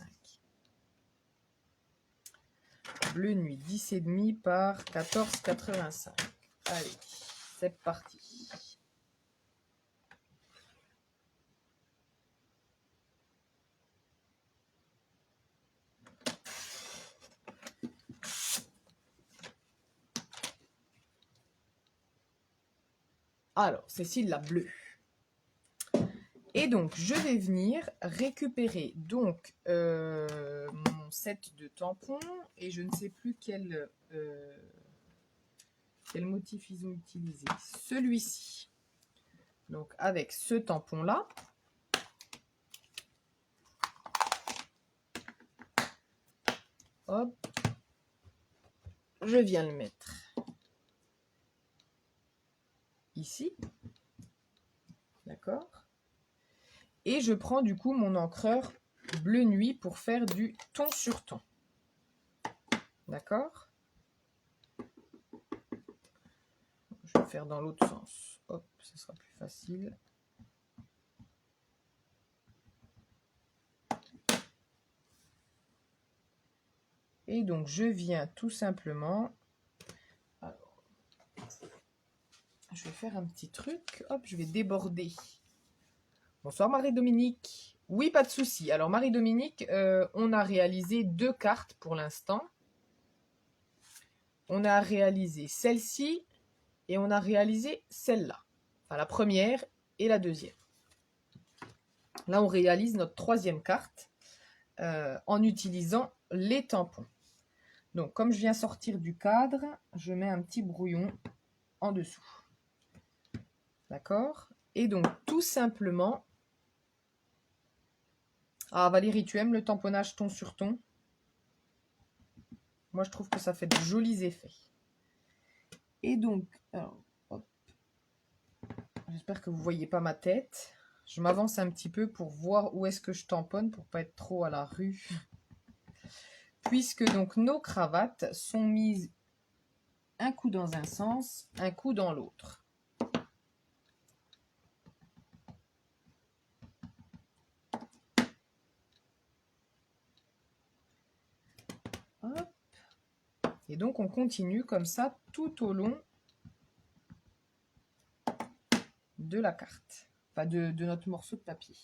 Bleu nuit, 10,5 par 14,85. Allez, c'est parti. Alors, Cécile la bleue. Et donc, je vais venir récupérer donc mon set de tampons et je ne sais plus quel motif ils ont utilisé. Celui-ci. Donc, avec ce tampon-là. Hop. Je viens le mettre ici. D'accord. Et je prends du coup mon encreur bleu nuit pour faire du ton sur ton. D'accord. Je vais faire dans l'autre sens. Hop, ce sera plus facile. Et donc, je viens tout simplement... Alors, je vais faire un petit truc. Hop, je vais déborder. Bonsoir Marie-Dominique. Oui, pas de souci. Alors Marie-Dominique, on a réalisé 2 cartes pour l'instant. On a réalisé celle-ci et on a réalisé celle-là. Enfin, la première et la deuxième. Là, on réalise notre 3e carte en utilisant les tampons. Donc, comme je viens sortir du cadre, je mets un petit brouillon en dessous. D'accord? Et donc, tout simplement... Ah, Valérie, tu aimes le tamponnage ton sur ton? Moi, je trouve que ça fait de jolis effets. Et donc, j'espère que vous ne voyez pas ma tête. Je m'avance un petit peu pour voir où est-ce que je tamponne, pour ne pas être trop à la rue. Puisque donc nos cravates sont mises un coup dans un sens, un coup dans l'autre. Hop. Et donc on continue comme ça tout au long de la carte, enfin de notre morceau de papier.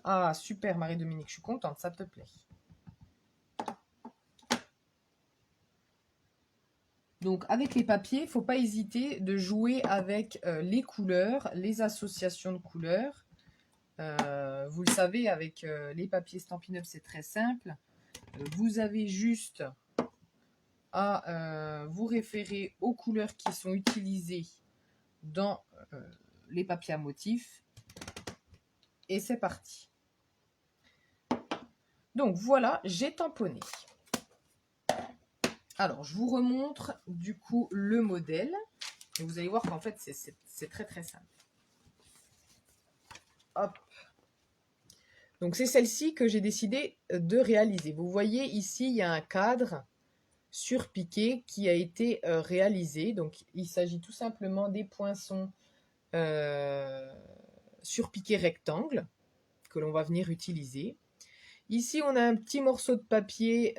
Ah super Marie-Dominique, je suis contente, ça te plaît. Donc avec les papiers, il ne faut pas hésiter de jouer avec les couleurs, les associations de couleurs. Vous le savez, avec les papiers Stampin' Up, c'est très simple. Vous avez juste à vous référer aux couleurs qui sont utilisées dans les papiers à motifs. Et c'est parti. Donc voilà, j'ai tamponné. Alors, je vous remontre du coup le modèle. Et vous allez voir qu'en fait, c'est très très simple. Hop. Donc c'est celle-ci que j'ai décidé de réaliser. Vous voyez ici, il y a un cadre surpiqué qui a été réalisé. Donc il s'agit tout simplement des poinçons surpiqués rectangles que l'on va venir utiliser. Ici, on a un petit morceau de papier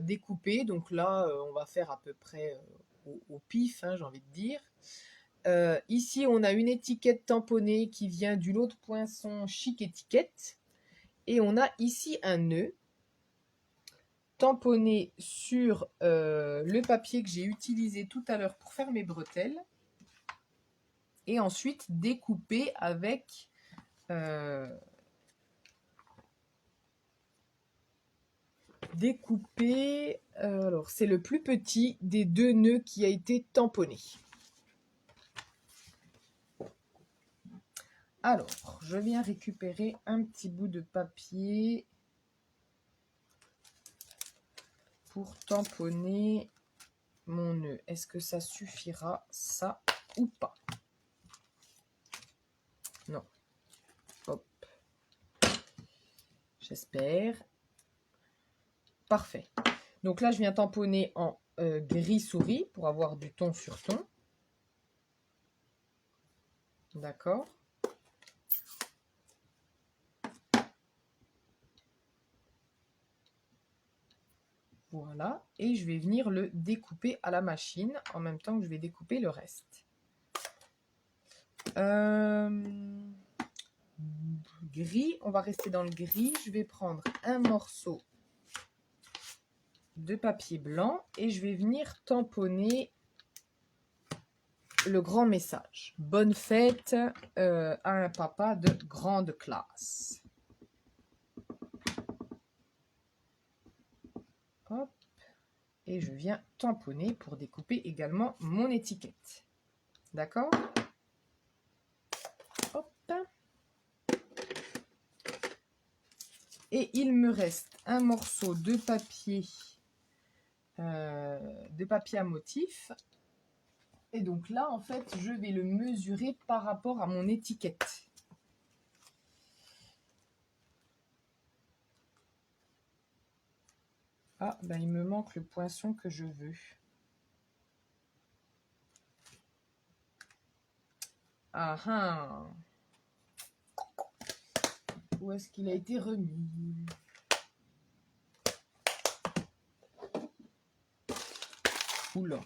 découpé. Donc là, on va faire à peu près au pif, hein, j'ai envie de dire. Ici, on a une étiquette tamponnée qui vient d'une autre poinçon chic étiquette. Et on a ici un nœud tamponné sur le papier que j'ai utilisé tout à l'heure pour faire mes bretelles. Et ensuite découpé avec alors c'est le plus petit des deux nœuds qui a été tamponné. Alors, je viens récupérer un petit bout de papier pour tamponner mon nœud. Est-ce que ça suffira, ça, ou pas? Non. Hop. J'espère. Parfait. Donc là, je viens tamponner en gris souris pour avoir du ton sur ton. D'accord. Voilà. Et je vais venir le découper à la machine en même temps que je vais découper le reste. Gris, on va rester dans le gris. Je vais prendre un morceau de papier blanc et je vais venir tamponner le grand message. Bonne fête à un papa de grande classe. Hop. Et je viens tamponner pour découper également mon étiquette. D'accord? Hop. Et il me reste un morceau de papier à motif. Et donc là, en fait, je vais le mesurer par rapport à mon étiquette. Ah, ben il me manque le poinçon que je veux. Ah ah! Où est-ce qu'il a été remis? Oula!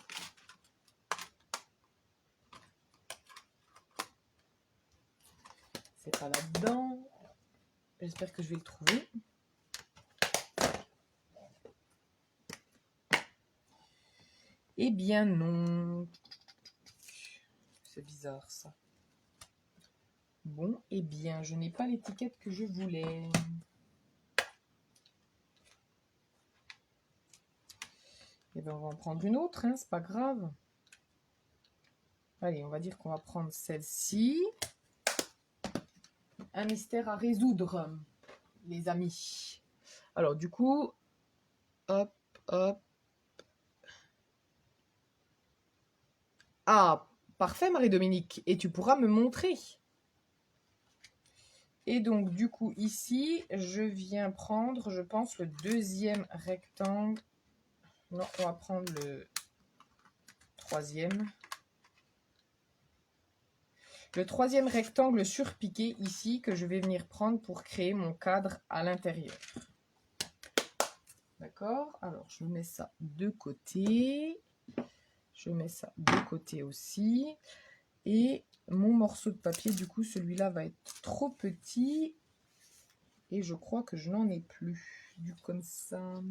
C'est pas là-dedans. J'espère que je vais le trouver. Eh bien non. C'est bizarre ça. Bon, eh bien, je n'ai pas l'étiquette que je voulais. Eh bien, on va en prendre une autre, hein, c'est pas grave. Allez, on va dire qu'on va prendre celle-ci. Un mystère à résoudre, les amis. Alors, du coup, hop, hop. Ah, parfait, Marie-Dominique. Et tu pourras me montrer. Et donc, du coup, ici, je viens prendre, je pense, le deuxième rectangle. Non, on va prendre le troisième. Le troisième rectangle surpiqué ici que je vais venir prendre pour créer mon cadre à l'intérieur. D'accord? Alors, je mets ça de côté. Je mets ça de côté aussi. Et mon morceau de papier, du coup, celui-là va être trop petit. Et je crois que je n'en ai plus. Du comme ça.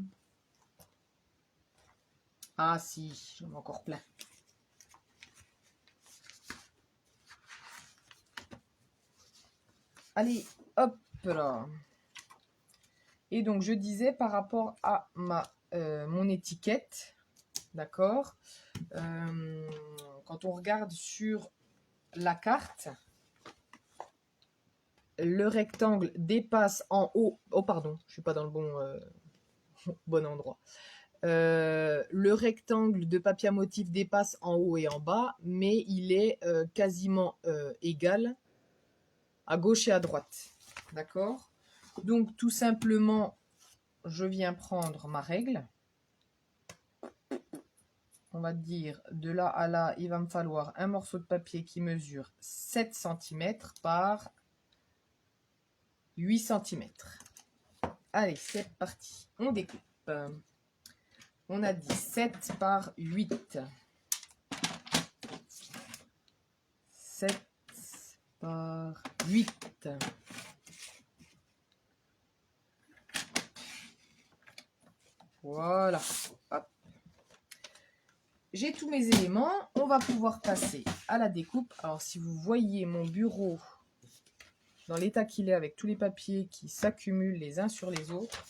Ah si, j'en ai encore plein. Allez, hop là. Et donc, je disais par rapport à mon étiquette, d'accord, quand on regarde sur la carte, le rectangle dépasse en haut... Oh, pardon, je ne suis pas dans le bon endroit. Le rectangle de papier à motif dépasse en haut et en bas, mais il est quasiment égal à gauche et à droite. D'accord? Donc, tout simplement, je viens prendre ma règle. On va dire, de là à là, il va me falloir un morceau de papier qui mesure 7 cm par 8 cm. Allez, c'est parti. On découpe. On a dit 7 par 8. 7 par 8. Voilà. Hop. J'ai tous mes éléments. On va pouvoir passer à la découpe. Alors, si vous voyez mon bureau dans l'état qu'il est avec tous les papiers qui s'accumulent les uns sur les autres,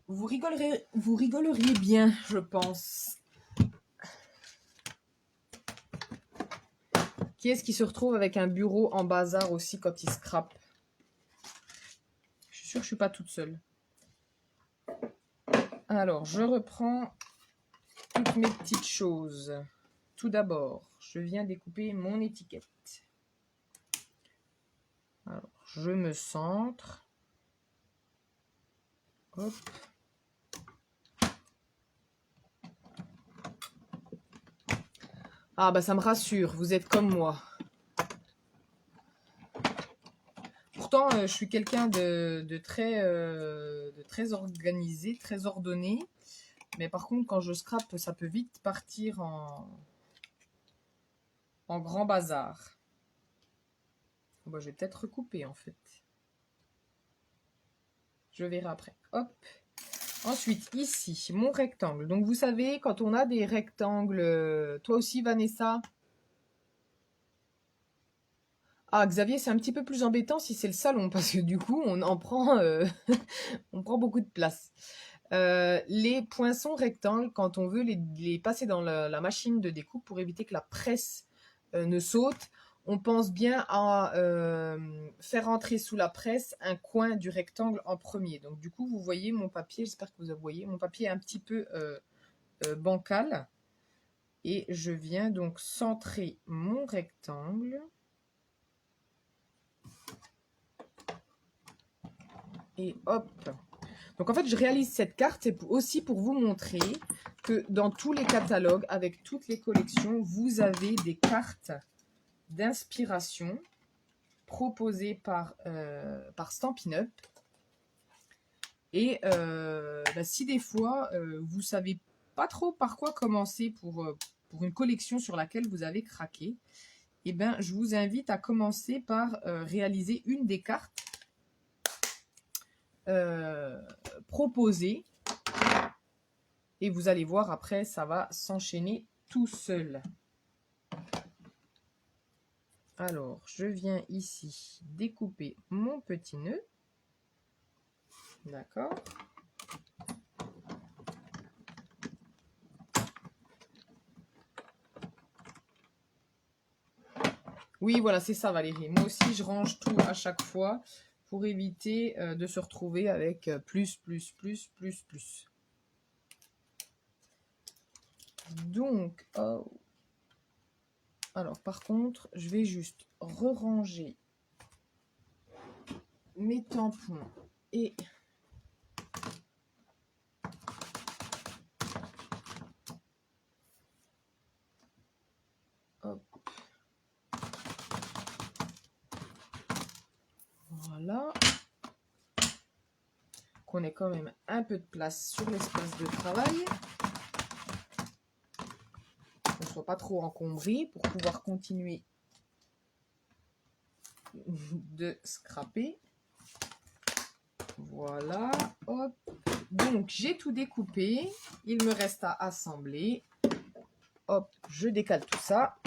vous rigoleriez bien, je pense. Qui est-ce qui se retrouve avec un bureau en bazar aussi quand il scrape? Je suis sûre que je ne suis pas toute seule. Alors, je reprends toutes mes petites choses. Tout d'abord, je viens découper mon étiquette. Alors, je me centre. Hop. Ah bah ça me rassure, vous êtes comme moi. Pourtant, je suis quelqu'un de très organisé, très ordonné. Mais par contre, quand je scrape, ça peut vite partir en grand bazar. Bon, je vais peut-être recouper en fait. Je verrai après. Hop. Ensuite, ici, mon rectangle. Donc, vous savez, quand on a des rectangles... Toi aussi, Vanessa? Ah, Xavier, c'est un petit peu plus embêtant si c'est le salon, parce que du coup, on en prend, on prend beaucoup de place. Les poinçons rectangles, quand on veut les passer dans la machine de découpe pour éviter que la presse ne saute, on pense bien à faire entrer sous la presse un coin du rectangle en premier. Donc du coup, vous voyez mon papier, j'espère que vous voyez, mon papier est un petit peu bancal. Et je viens donc centrer mon rectangle. Et hop. Donc en fait, je réalise cette carte, c'est aussi pour vous montrer que dans tous les catalogues, avec toutes les collections, vous avez des cartes d'inspiration proposées par Stampin' Up. Et si des fois, vous ne savez pas trop par quoi commencer pour une collection sur laquelle vous avez craqué, eh ben, je vous invite à commencer par réaliser une des cartes proposées. Et vous allez voir, après, ça va s'enchaîner tout seul. Alors, je viens ici découper mon petit nœud. D'accord. Oui, voilà, c'est ça, Valérie. Moi aussi, je range tout à chaque fois pour éviter de se retrouver avec plus. Donc, oh. Alors, par contre, je vais juste re-ranger mes tampons et hop. Voilà. Qu'on ait quand même un peu de place sur l'espace de travail. Qu'on ne soit pas trop encombré pour pouvoir continuer de scraper. Voilà, hop. Donc, j'ai tout découpé. Il me reste à assembler. Hop, je décale tout ça.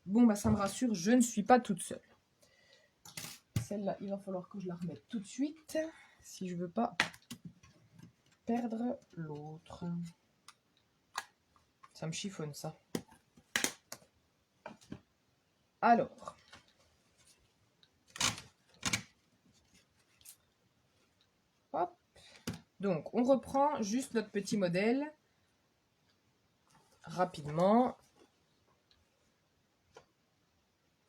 Bon, bah ça me rassure, je ne suis pas toute seule. Celle-là, il va falloir que je la remette tout de suite, si je ne veux pas perdre l'autre. Ça me chiffonne, ça. Alors. Hop. Donc, on reprend juste notre petit modèle. Rapidement.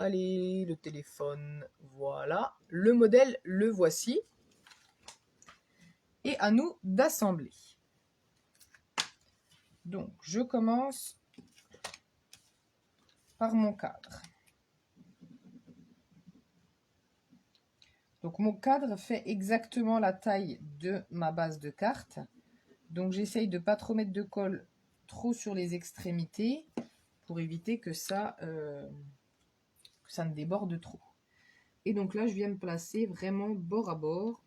Allez, le téléphone, voilà. Le modèle, le voici. Et à nous d'assembler. Donc, je commence par mon cadre. Donc, mon cadre fait exactement la taille de ma base de carte. Donc, j'essaye de ne pas trop mettre de colle trop sur les extrémités pour éviter que ça ne déborde trop. Et donc là, je viens me placer vraiment bord à bord.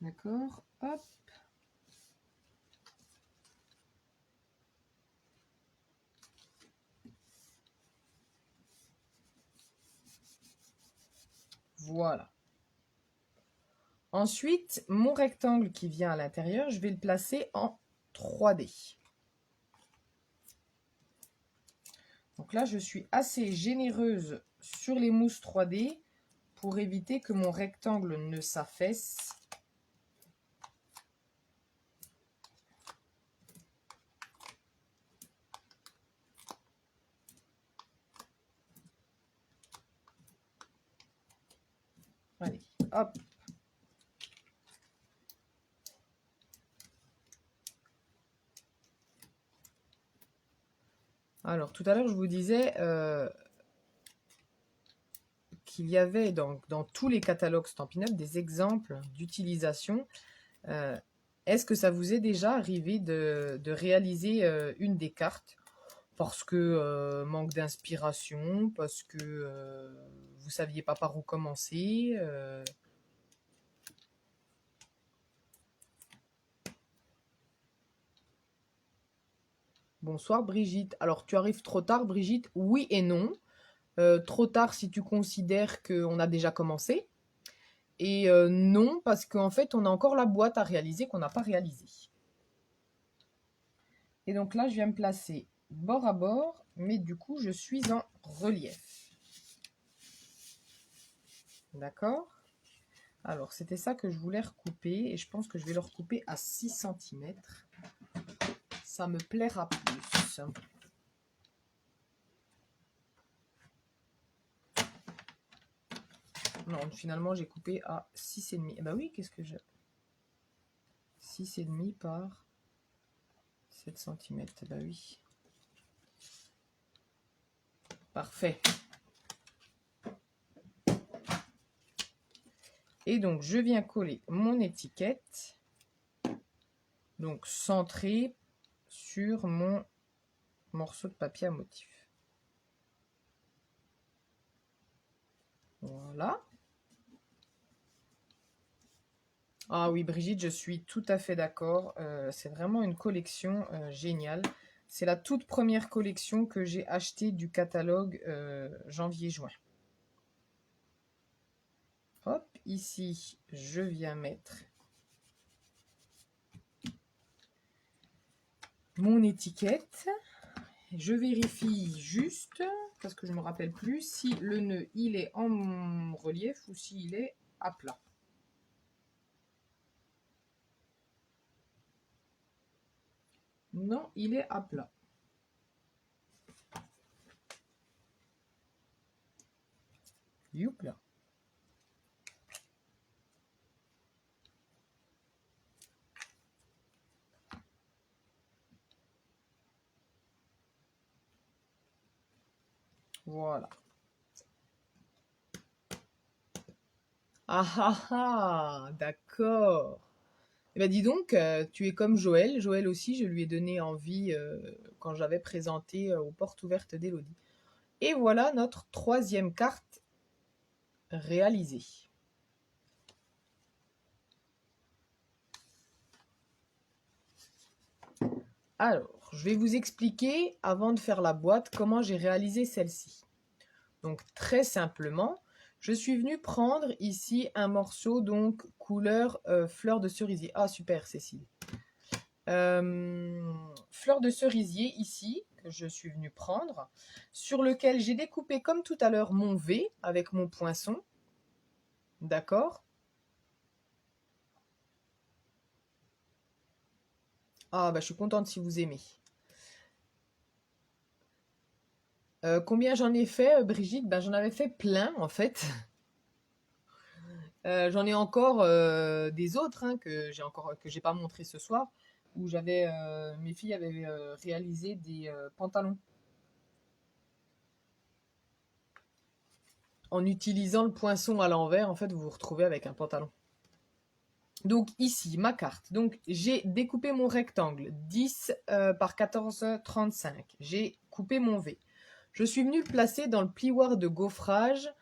D'accord, hop. Voilà. Ensuite, mon rectangle qui vient à l'intérieur, je vais le placer en 3D. Donc là, je suis assez généreuse sur les mousses 3D pour éviter que mon rectangle ne s'affaisse. Allez, hop. Alors, tout à l'heure, je vous disais qu'il y avait dans tous les catalogues Stampin' Up des exemples d'utilisation. Est-ce que ça vous est déjà arrivé de réaliser une des cartes parce que manque d'inspiration, parce que vous ne saviez pas par où commencer Bonsoir Brigitte. Alors, tu arrives trop tard, Brigitte? Oui et non. Trop tard si tu considères qu'on a déjà commencé. Et non, parce qu'en fait, on a encore la boîte à réaliser qu'on n'a pas réalisée. Et donc là, je viens me placer bord à bord, mais du coup, je suis en relief. D'accord? Alors, c'était ça que je voulais recouper, et je pense que je vais le recouper à 6 cm. Ça me plaira plus. Non, finalement, j'ai coupé à 6,5. Eh ben oui, qu'est-ce que j'ai? 6,5 par 7 cm. Eh ben oui. Parfait. Et donc, je viens coller mon étiquette. Donc, centrée sur mon morceau de papier à motif. Voilà. Ah oui, Brigitte, je suis tout à fait d'accord. C'est vraiment une collection géniale. C'est la toute première collection que j'ai achetée du catalogue janvier-juin. Hop, ici, je viens mettre mon étiquette. Je vérifie juste, parce que je ne me rappelle plus, si le nœud, il est en relief ou s'il est à plat. Non, il est à plat. Youpla. Voilà. Ah ah ah, d'accord. Eh ben dis donc, tu es comme Joël. Joël aussi, je lui ai donné envie quand j'avais présenté aux portes ouvertes d'Élodie. Et voilà notre troisième carte réalisée. Alors, je vais vous expliquer, avant de faire la boîte, comment j'ai réalisé celle-ci. Donc, très simplement, je suis venue prendre ici un morceau, donc, couleur fleur de cerisier. Ah, super, Cécile. Fleur de cerisier, ici, que je suis venue prendre, sur lequel j'ai découpé, comme tout à l'heure, mon V avec mon poinçon. D'accord? Ah, bah, je suis contente si vous aimez. Combien j'en ai fait, Brigitte? Ben, j'en avais fait plein, en fait. J'en ai encore des autres hein, que j'ai pas montré ce soir, où mes filles avaient réalisé des pantalons en utilisant le poinçon à l'envers. En fait, vous vous retrouvez avec un pantalon. Donc ici, ma carte. Donc j'ai découpé mon rectangle 10 par 14,35. J'ai coupé mon V. Je suis venue le placer dans le plioir de gaufrage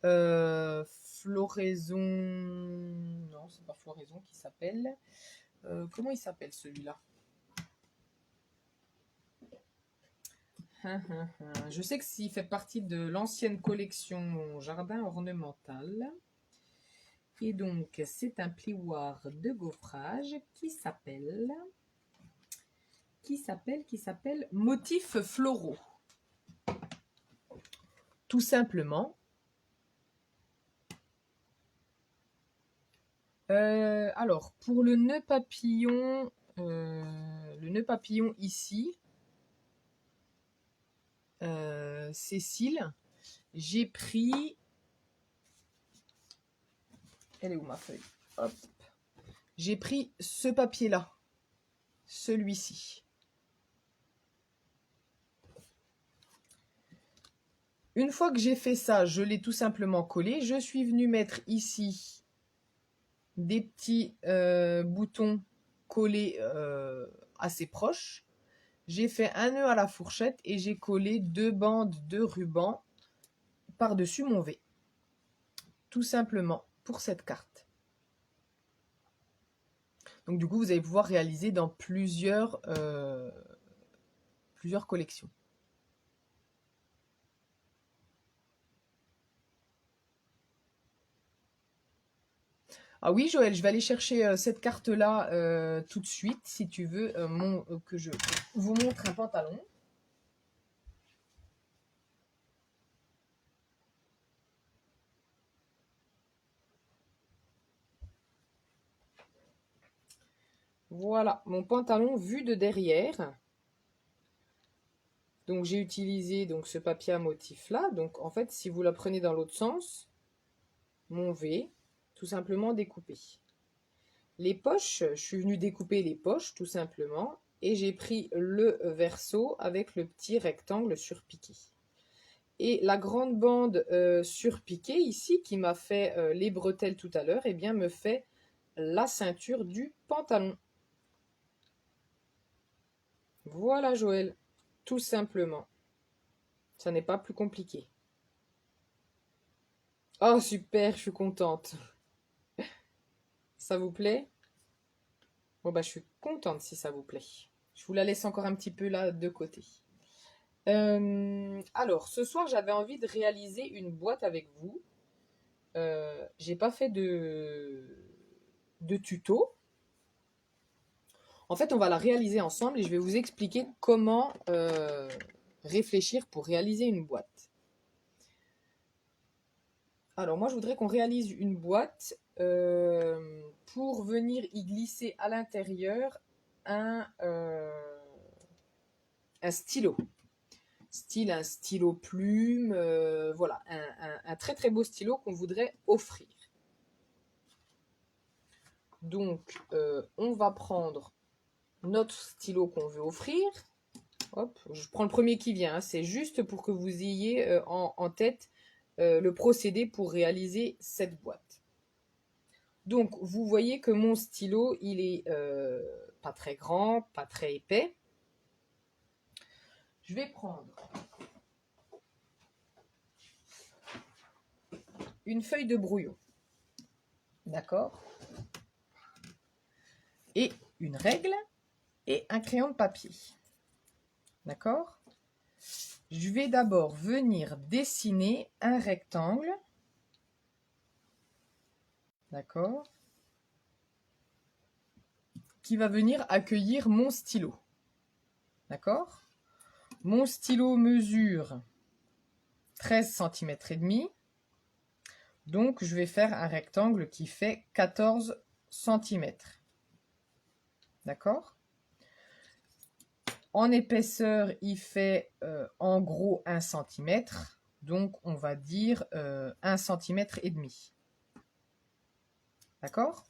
Floraison. Non, c'est pas Floraison qui s'appelle. Comment il s'appelle celui-là? Je sais que s'il fait partie de l'ancienne collection Mon Jardin Ornemental. Et donc, c'est un plioir de gaufrage qui s'appelle Motifs floraux. Tout simplement. Alors, pour le nœud papillon ici, Cécile, j'ai pris... Elle est où ma feuille? Hop. J'ai pris ce papier-là, celui-ci. Une fois que j'ai fait ça, je l'ai tout simplement collé. Je suis venue mettre ici des petits boutons collés assez proches. J'ai fait un nœud à la fourchette et j'ai collé 2 bandes de ruban par-dessus mon V. Tout simplement pour cette carte. Donc du coup, vous allez pouvoir réaliser dans plusieurs collections. Ah oui, Joël, je vais aller chercher cette carte-là tout de suite, si tu veux que je vous montre un pantalon. Voilà, mon pantalon vu de derrière. Donc j'ai utilisé donc, ce papier à motif-là. Donc en fait, si vous la prenez dans l'autre sens, mon V, tout simplement découpé. Les poches, je suis venue découper les poches tout simplement et j'ai pris le verso avec le petit rectangle surpiqué. Et la grande bande surpiquée ici qui m'a fait les bretelles tout à l'heure, eh bien me fait la ceinture du pantalon. Voilà Joël, tout simplement. Ça n'est pas plus compliqué. Oh super, je suis contente. Ça vous plaît? Bon bah je suis contente si ça vous plaît. Je vous la laisse encore un petit peu là de côté. Alors, ce soir, j'avais envie de réaliser une boîte avec vous. J'ai pas fait de tuto. En fait, on va la réaliser ensemble et je vais vous expliquer comment réfléchir pour réaliser une boîte. Alors, moi, je voudrais qu'on réalise une boîte pour venir y glisser à l'intérieur un stylo. Style un stylo plume, voilà, un très très beau stylo qu'on voudrait offrir. Donc, on va prendre notre stylo qu'on veut offrir. Hop, je prends le premier qui vient, hein, c'est juste pour que vous ayez en tête le procédé pour réaliser cette boîte. Donc, vous voyez que mon stylo, il est pas très grand, pas très épais. Je vais prendre une feuille de brouillon. D'accord? Et une règle et un crayon de papier. D'accord? Je vais d'abord venir dessiner un rectangle. D'accord? Qui va venir accueillir mon stylo. D'accord? Mon stylo mesure 13 cm et demi. Donc, je vais faire un rectangle qui fait 14 cm. D'accord? En épaisseur, il fait en gros 1 cm. Donc, on va dire 1 cm et demi. D'accord?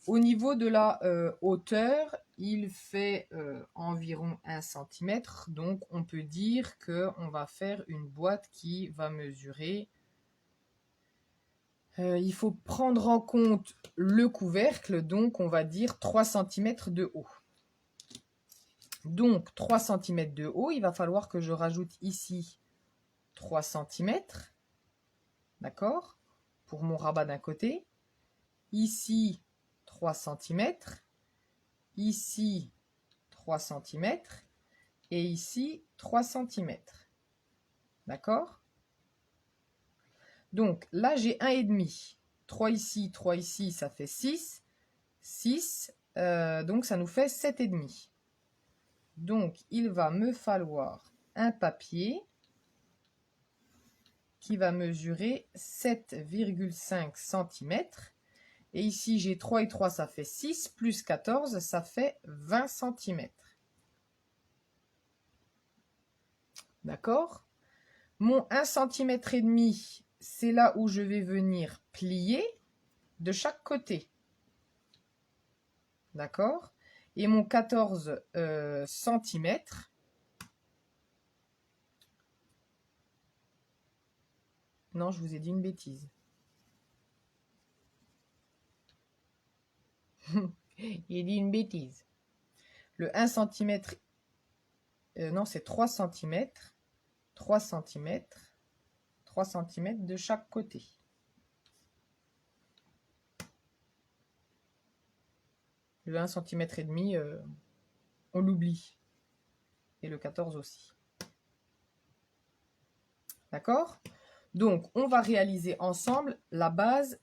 Au niveau de la hauteur, il fait environ 1 cm. Donc, on peut dire qu'on va faire une boîte qui va mesurer... il faut prendre en compte le couvercle. Donc, on va dire 3 cm de haut. Donc, 3 cm de haut, il va falloir que je rajoute ici 3 cm. D'accord? Pour mon rabat d'un côté. Ici, 3 cm. Ici, 3 cm. Et ici, 3 cm. D'accord? Donc, là, j'ai 1,5. 3 ici, ça fait 6. 6, donc ça nous fait 7,5. Donc, il va me falloir un papier qui va mesurer 7,5 cm. Et ici, j'ai 3 et 3, ça fait 6, plus 14, ça fait 20 cm. D'accord? Mon 1 cm et demi, c'est là où je vais venir plier de chaque côté. D'accord? Et mon 14 cm, non, je vous ai dit une bêtise. Il dit une bêtise. Le 1 cm, non, c'est 3 cm, 3 cm, 3 cm de chaque côté. Le 1 cm et demi, on l'oublie. Et le 14 aussi. D'accord? Donc, on va réaliser ensemble la base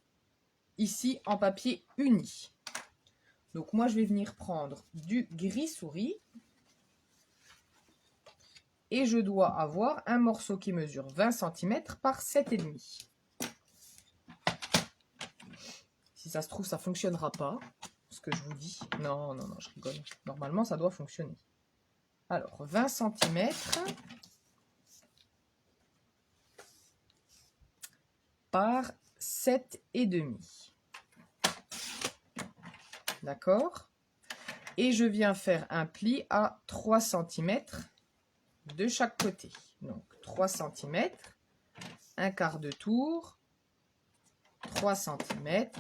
ici en papier uni. Donc, moi, je vais venir prendre du gris souris. Et je dois avoir un morceau qui mesure 20 cm par 7,5. Si ça se trouve, ça ne fonctionnera pas, ce que je vous dis. Non, non, non, je rigole. Normalement, ça doit fonctionner. Alors, 20 cm par 7,5. D'accord? Et je viens faire un pli à 3 cm de chaque côté. Donc, 3 cm, un quart de tour, 3 cm,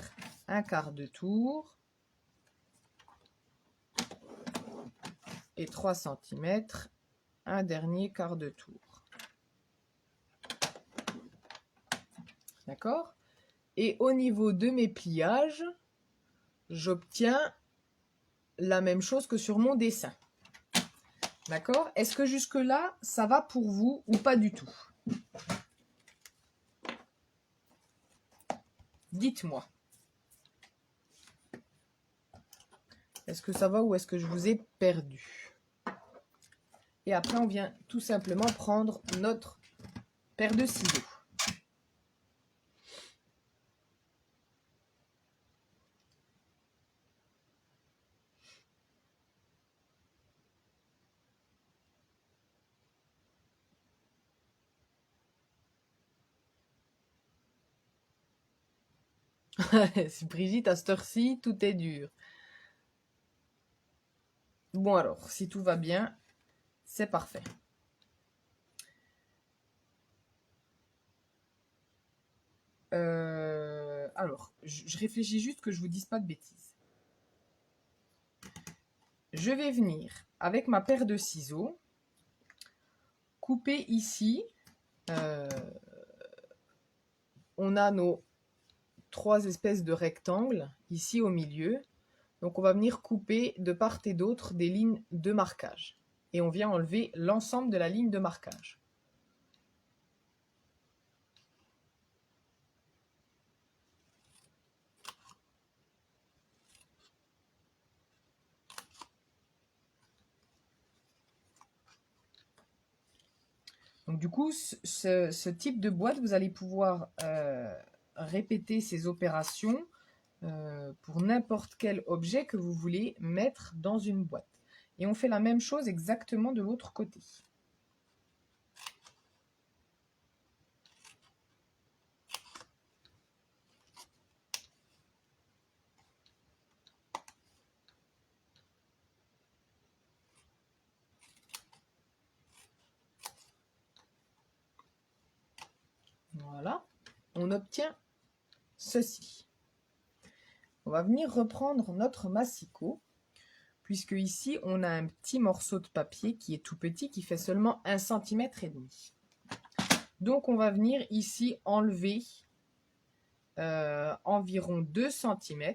un quart de tour, et 3 cm, un dernier quart de tour. D'accord? Et au niveau de mes pliages, j'obtiens la même chose que sur mon dessin. D'accord? Est-ce que jusque-là, ça va pour vous ou pas du tout? Dites-moi. Est-ce que ça va ou est-ce que je vous ai perdu? Et après, on vient tout simplement prendre notre paire de ciseaux. Brigitte, à cette heure-ci, tout est dur. Bon alors, si tout va bien, c'est parfait. Alors, je réfléchis juste que je ne vous dise pas de bêtises. Je vais venir avec ma paire de ciseaux, couper ici. On a nos 3 espèces de rectangles ici au milieu. Donc on va venir couper de part et d'autre des lignes de marquage. Et on vient enlever l'ensemble de la ligne de marquage. Donc du coup, ce type de boîte, vous allez pouvoir répéter ces opérations pour n'importe quel objet que vous voulez mettre dans une boîte. Et on fait la même chose exactement de l'autre côté. Voilà, on obtient ceci. On va venir reprendre notre massicot, puisque ici, on a un petit morceau de papier qui est tout petit, qui fait seulement 1,5 cm. Donc, on va venir ici enlever environ 2 cm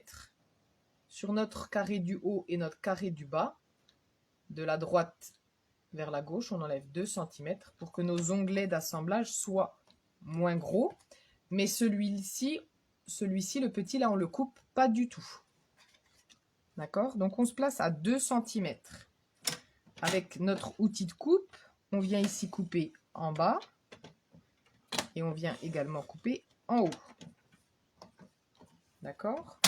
sur notre carré du haut et notre carré du bas. De la droite vers la gauche, on enlève 2 cm pour que nos onglets d'assemblage soient moins gros. Mais celui-ci, le petit, là, on le coupe pas du tout. D'accord? Donc, on se place à 2 cm. Avec notre outil de coupe, on vient ici couper en bas. Et on vient également couper en haut. D'accord?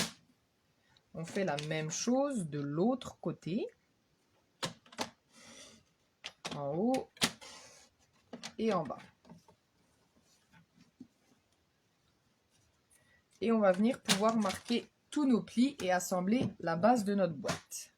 On fait la même chose de l'autre côté. En haut et en bas. Et on va venir pouvoir marquer tous nos plis et assembler la base de notre boîte.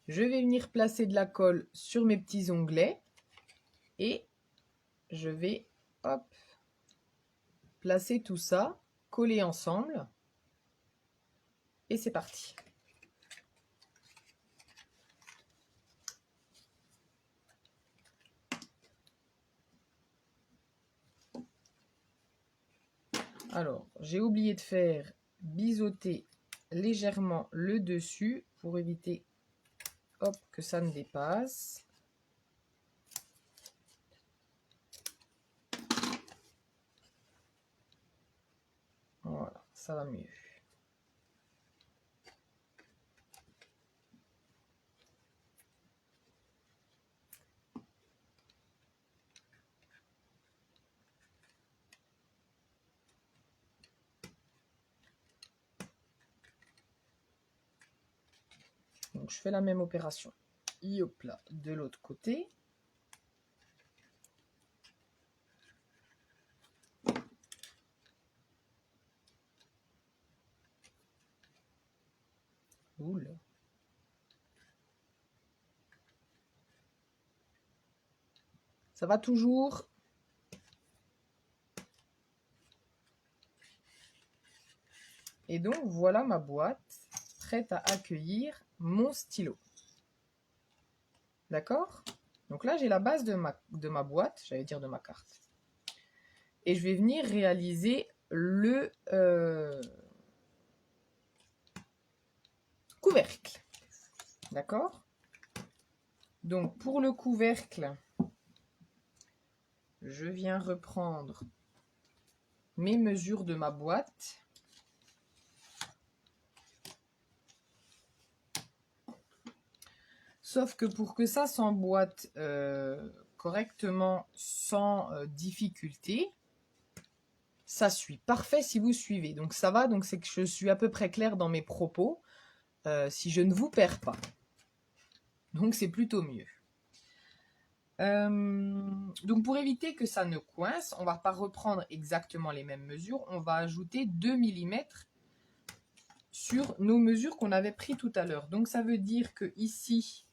Je vais venir placer de la colle sur mes petits onglets et je vais hop, placer tout ça, coller ensemble et c'est parti. Alors, j'ai oublié de faire biseauter légèrement le dessus pour éviter hop, que ça ne dépasse. Voilà, ça va mieux. Donc, je fais la même opération. Hop là, de l'autre côté. Oula. Ça va toujours. Et donc, voilà ma boîte prête à accueillir mon stylo. D'accord? Donc là, j'ai la base de ma boîte, j'allais dire de ma carte. Et je vais venir réaliser le couvercle. D'accord? Donc, pour le couvercle, je viens reprendre mes mesures de ma boîte. Sauf que pour que ça s'emboîte correctement, sans difficulté, ça suit. Parfait si vous suivez. Donc ça va, donc c'est que je suis à peu près claire dans mes propos, si je ne vous perds pas. Donc c'est plutôt mieux. Donc pour éviter que ça ne coince, on ne va pas reprendre exactement les mêmes mesures. On va ajouter 2 mm sur nos mesures qu'on avait pris tout à l'heure. Donc ça veut dire que ici,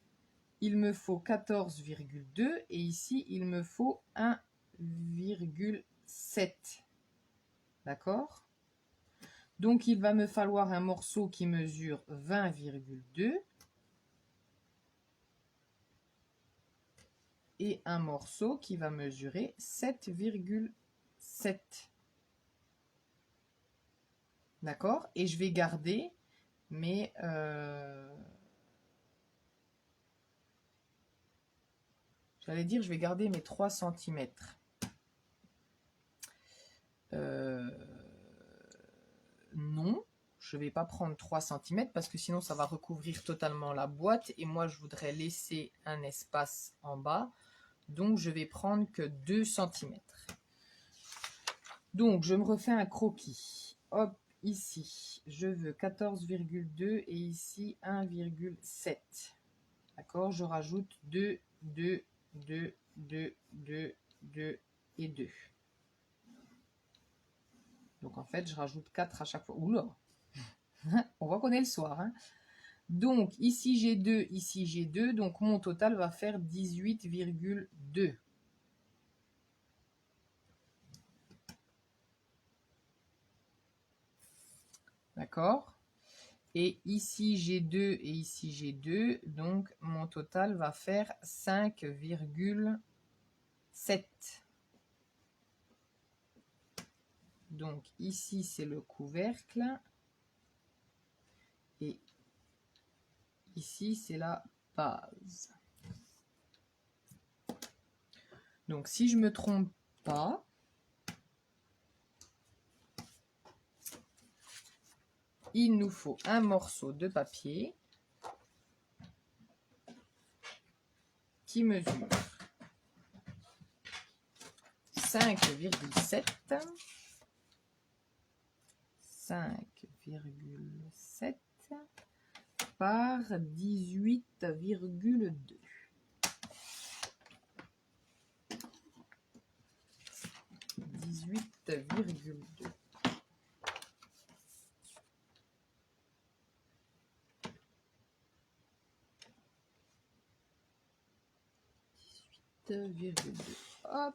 il me faut 14,2 et ici, il me faut 1,7. D'accord? Donc, il va me falloir un morceau qui mesure 20,2 et un morceau qui va mesurer 7,7. D'accord? Et je vais garder mes... J'allais dire, je vais garder mes 3 cm. Non, je ne vais pas prendre 3 cm parce que sinon ça va recouvrir totalement la boîte et moi je voudrais laisser un espace en bas. Donc je vais prendre que 2 cm. Donc je me refais un croquis. Hop, ici je veux 14,2 et ici 1,7. D'accord, je rajoute 2, 2, 2, 2, 2, 2 et 2. Donc en fait je rajoute 4 à chaque fois. Oula, on voit qu'on est le soir. Hein. Donc ici j'ai 2, ici j'ai 2. Donc mon total va faire 18,2. D'accord. Et ici j'ai 2 et ici j'ai 2. Donc mon total va faire 5,7. Donc ici c'est le couvercle. Et ici c'est la base. Donc si je ne me trompe pas, il nous faut un morceau de papier qui mesure 5,7 par 18,2. 18,2. Hop.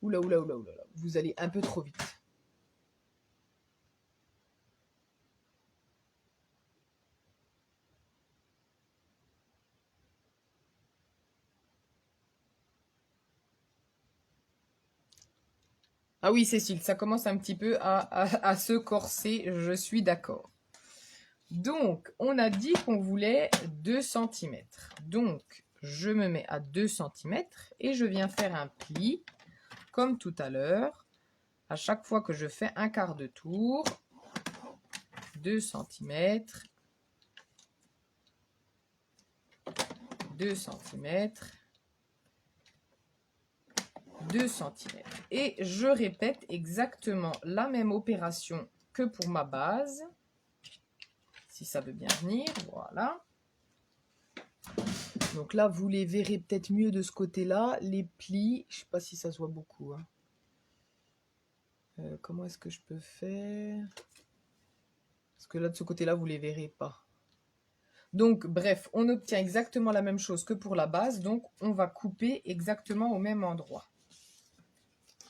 Oula, oula, oula, oula. Vous allez un peu trop vite. Ah oui, Cécile, ça commence un petit peu à se corser, je suis d'accord. Donc, on a dit qu'on voulait 2 cm. Donc, je me mets à 2 cm et je viens faire un pli, comme tout à l'heure. À chaque fois que je fais un quart de tour, 2 cm, 2 cm, 2 cm. Et je répète exactement la même opération que pour ma base. Si ça veut bien venir, voilà. Donc là, vous les verrez peut-être mieux de ce côté-là. Les plis, je ne sais pas si ça se voit beaucoup. Hein. Comment est-ce que je peux faire? Parce que là, de ce côté-là, vous ne les verrez pas. Donc, bref, on obtient exactement la même chose que pour la base. Donc, on va couper exactement au même endroit.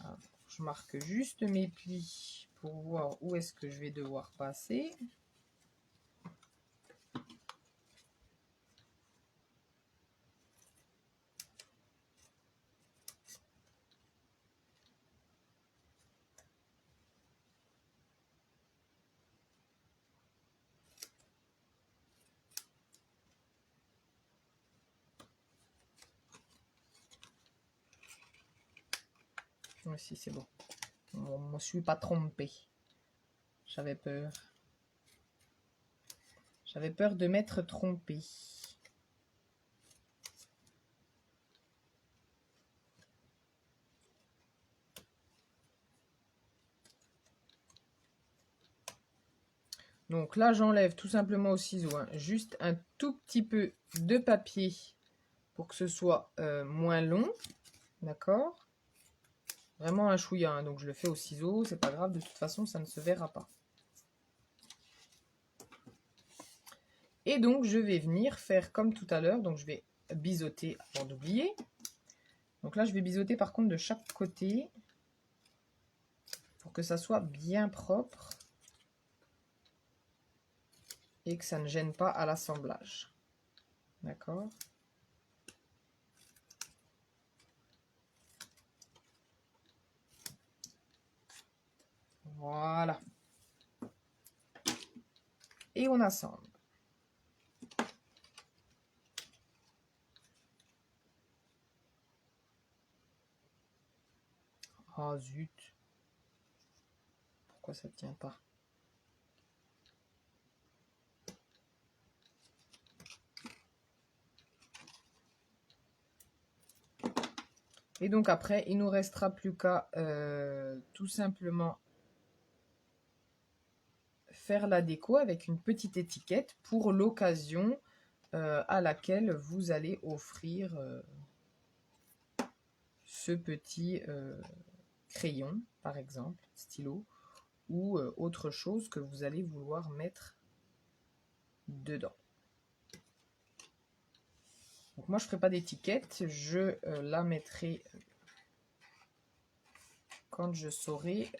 Alors, je marque juste mes plis pour voir où est-ce que je vais devoir passer. Si c'est bon. On ne me suis pas trompée. J'avais peur. J'avais peur de m'être trompée. Donc là, j'enlève tout simplement au ciseau, hein, juste un tout petit peu de papier pour que ce soit moins long. D'accord? Vraiment un chouïa, hein, donc je le fais au ciseau, c'est pas grave, de toute façon, ça ne se verra pas. Et donc, je vais venir faire comme tout à l'heure, donc je vais biseauter avant d'oublier. Donc là, je vais biseauter par contre de chaque côté pour que ça soit bien propre et que ça ne gêne pas à l'assemblage. D'accord? Voilà. Et on assemble. Ah zut. pourquoi ça ne tient pas. Et donc après, il nous restera plus qu'à tout simplement faire la déco avec une petite étiquette pour l'occasion à laquelle vous allez offrir ce petit crayon, par exemple, stylo, ou autre chose que vous allez vouloir mettre dedans. Donc moi, je ne ferai pas d'étiquette, je la mettrai quand je saurai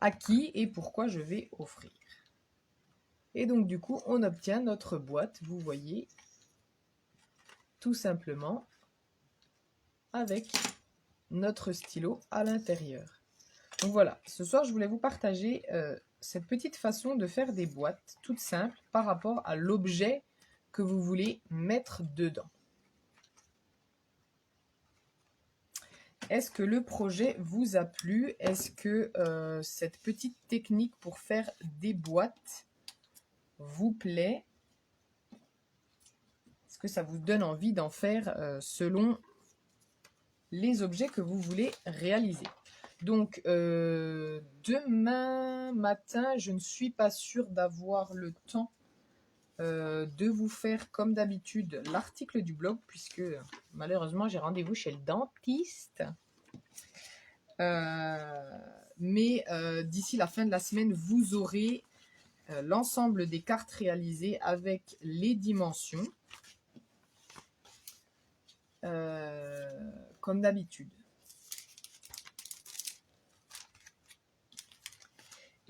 à qui et pourquoi je vais offrir. Et donc du coup, on obtient notre boîte, vous voyez, tout simplement avec notre stylo à l'intérieur. Donc voilà, ce soir, je voulais vous partager cette petite façon de faire des boîtes toutes simples par rapport à l'objet que vous voulez mettre dedans. Est-ce que le projet vous a plu? Est-ce que cette petite technique pour faire des boîtes vous plaît? Est-ce que ça vous donne envie d'en faire selon les objets que vous voulez réaliser? Donc, demain matin, je ne suis pas sûre d'avoir le temps de vous faire, comme d'habitude, l'article du blog, puisque malheureusement, j'ai rendez-vous chez le dentiste. Mais d'ici la fin de la semaine, vous aurez l'ensemble des cartes réalisées avec les dimensions, comme d'habitude.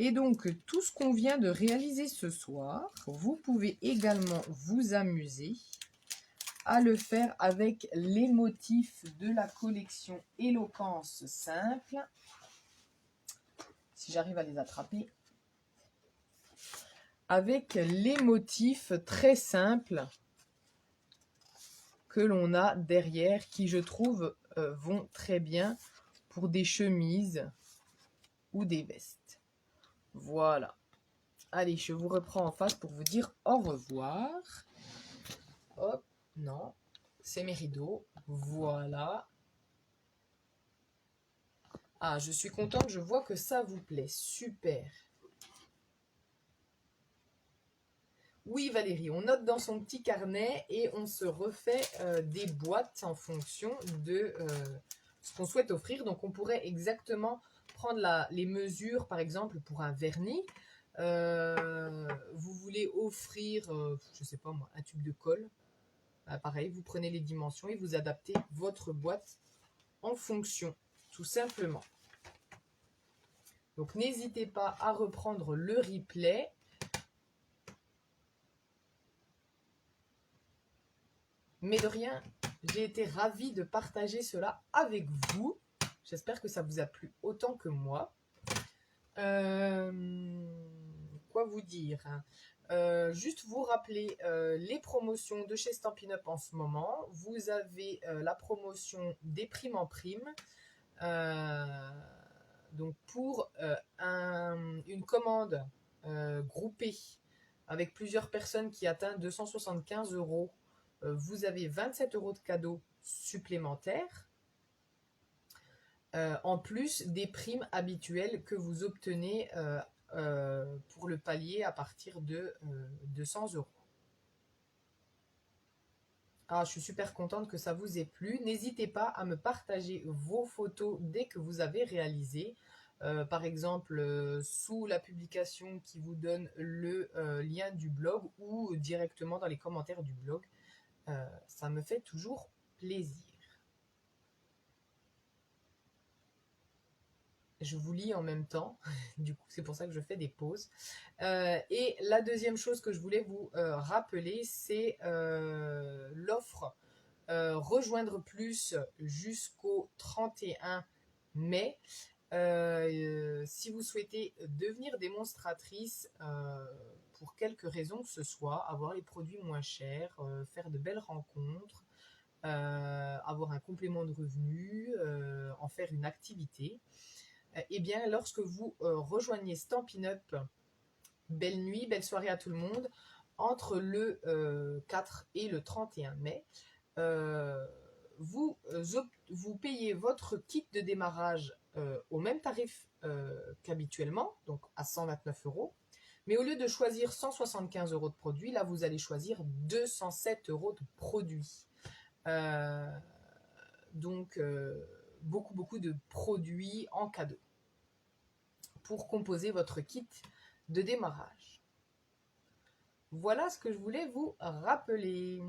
Et donc, tout ce qu'on vient de réaliser ce soir, vous pouvez également vous amuser à le faire avec les motifs de la collection Éloquence Simple. Si j'arrive à les attraper. Avec les motifs très simples que l'on a derrière, qui je trouve vont très bien pour des chemises ou des vestes. Voilà. Allez, je vous reprends en face pour vous dire au revoir. Hop, non, c'est mes rideaux. Voilà. Ah, je suis contente, je vois que ça vous plaît. Super. Oui, Valérie, on note dans son petit carnet et on se refait des boîtes en fonction de ce qu'on souhaite offrir. Donc, on pourrait exactement prendre les mesures, par exemple, pour un vernis. Vous voulez offrir, je ne sais pas moi, un tube de colle. Pareil, vous prenez les dimensions et vous adaptez votre boîte en fonction, tout simplement. Donc, n'hésitez pas à reprendre le replay. Mais de rien, j'ai été ravie de partager cela avec vous. J'espère que ça vous a plu autant que moi. Quoi vous dire? Juste vous rappeler les promotions de chez Stampin' Up en ce moment. Vous avez la promotion des primes en prime. Donc pour une commande groupée avec plusieurs personnes qui atteint 275 €, vous avez 27 € de cadeaux supplémentaires, en plus des primes habituelles que vous obtenez pour le palier à partir de 200 €. Ah, je suis super contente que ça vous ait plu. N'hésitez pas à me partager vos photos dès que vous avez réalisé. Par exemple, sous la publication qui vous donne le lien du blog ou directement dans les commentaires du blog. Ça me fait toujours plaisir. Je vous lis en même temps, du coup c'est pour ça que je fais des pauses. Et la deuxième chose que je voulais vous rappeler, c'est l'offre Rejoindre Plus jusqu'au 31 mai. Si vous souhaitez devenir démonstratrice pour quelque raison que ce soit, avoir les produits moins chers, faire de belles rencontres, avoir un complément de revenus, en faire une activité, eh bien, lorsque vous rejoignez Stampin' Up, belle nuit, belle soirée à tout le monde, entre le 4 et le 31 mai, vous payez votre kit de démarrage au même tarif qu'habituellement, donc à 129 €. Mais au lieu de choisir 175 € de produits, là, vous allez choisir 207 € de produits. Donc, beaucoup de produits en cadeau pour composer votre kit de démarrage. Voilà ce que je voulais vous rappeler.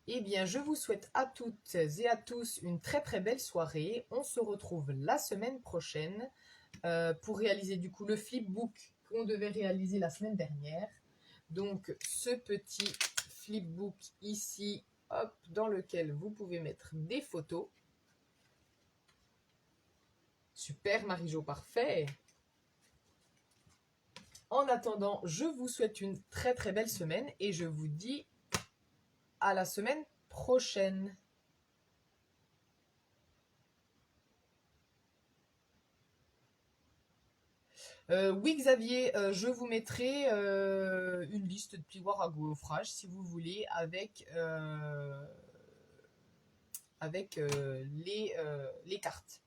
Eh bien, je vous souhaite à toutes et à tous une très très belle soirée. On se retrouve la semaine prochaine pour réaliser du coup le flipbook qu'on devait réaliser la semaine dernière. Donc, ce petit flipbook ici, hop, dans lequel vous pouvez mettre des photos. Super, Marie-Jo, parfait. En attendant, je vous souhaite une très très belle semaine et je vous dis à la semaine prochaine. Oui, Xavier, je vous mettrai une liste de plioirs à gaufrage si vous voulez avec les cartes.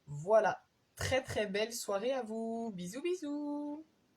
Voilà, très très belle soirée à vous. Bisous bisous.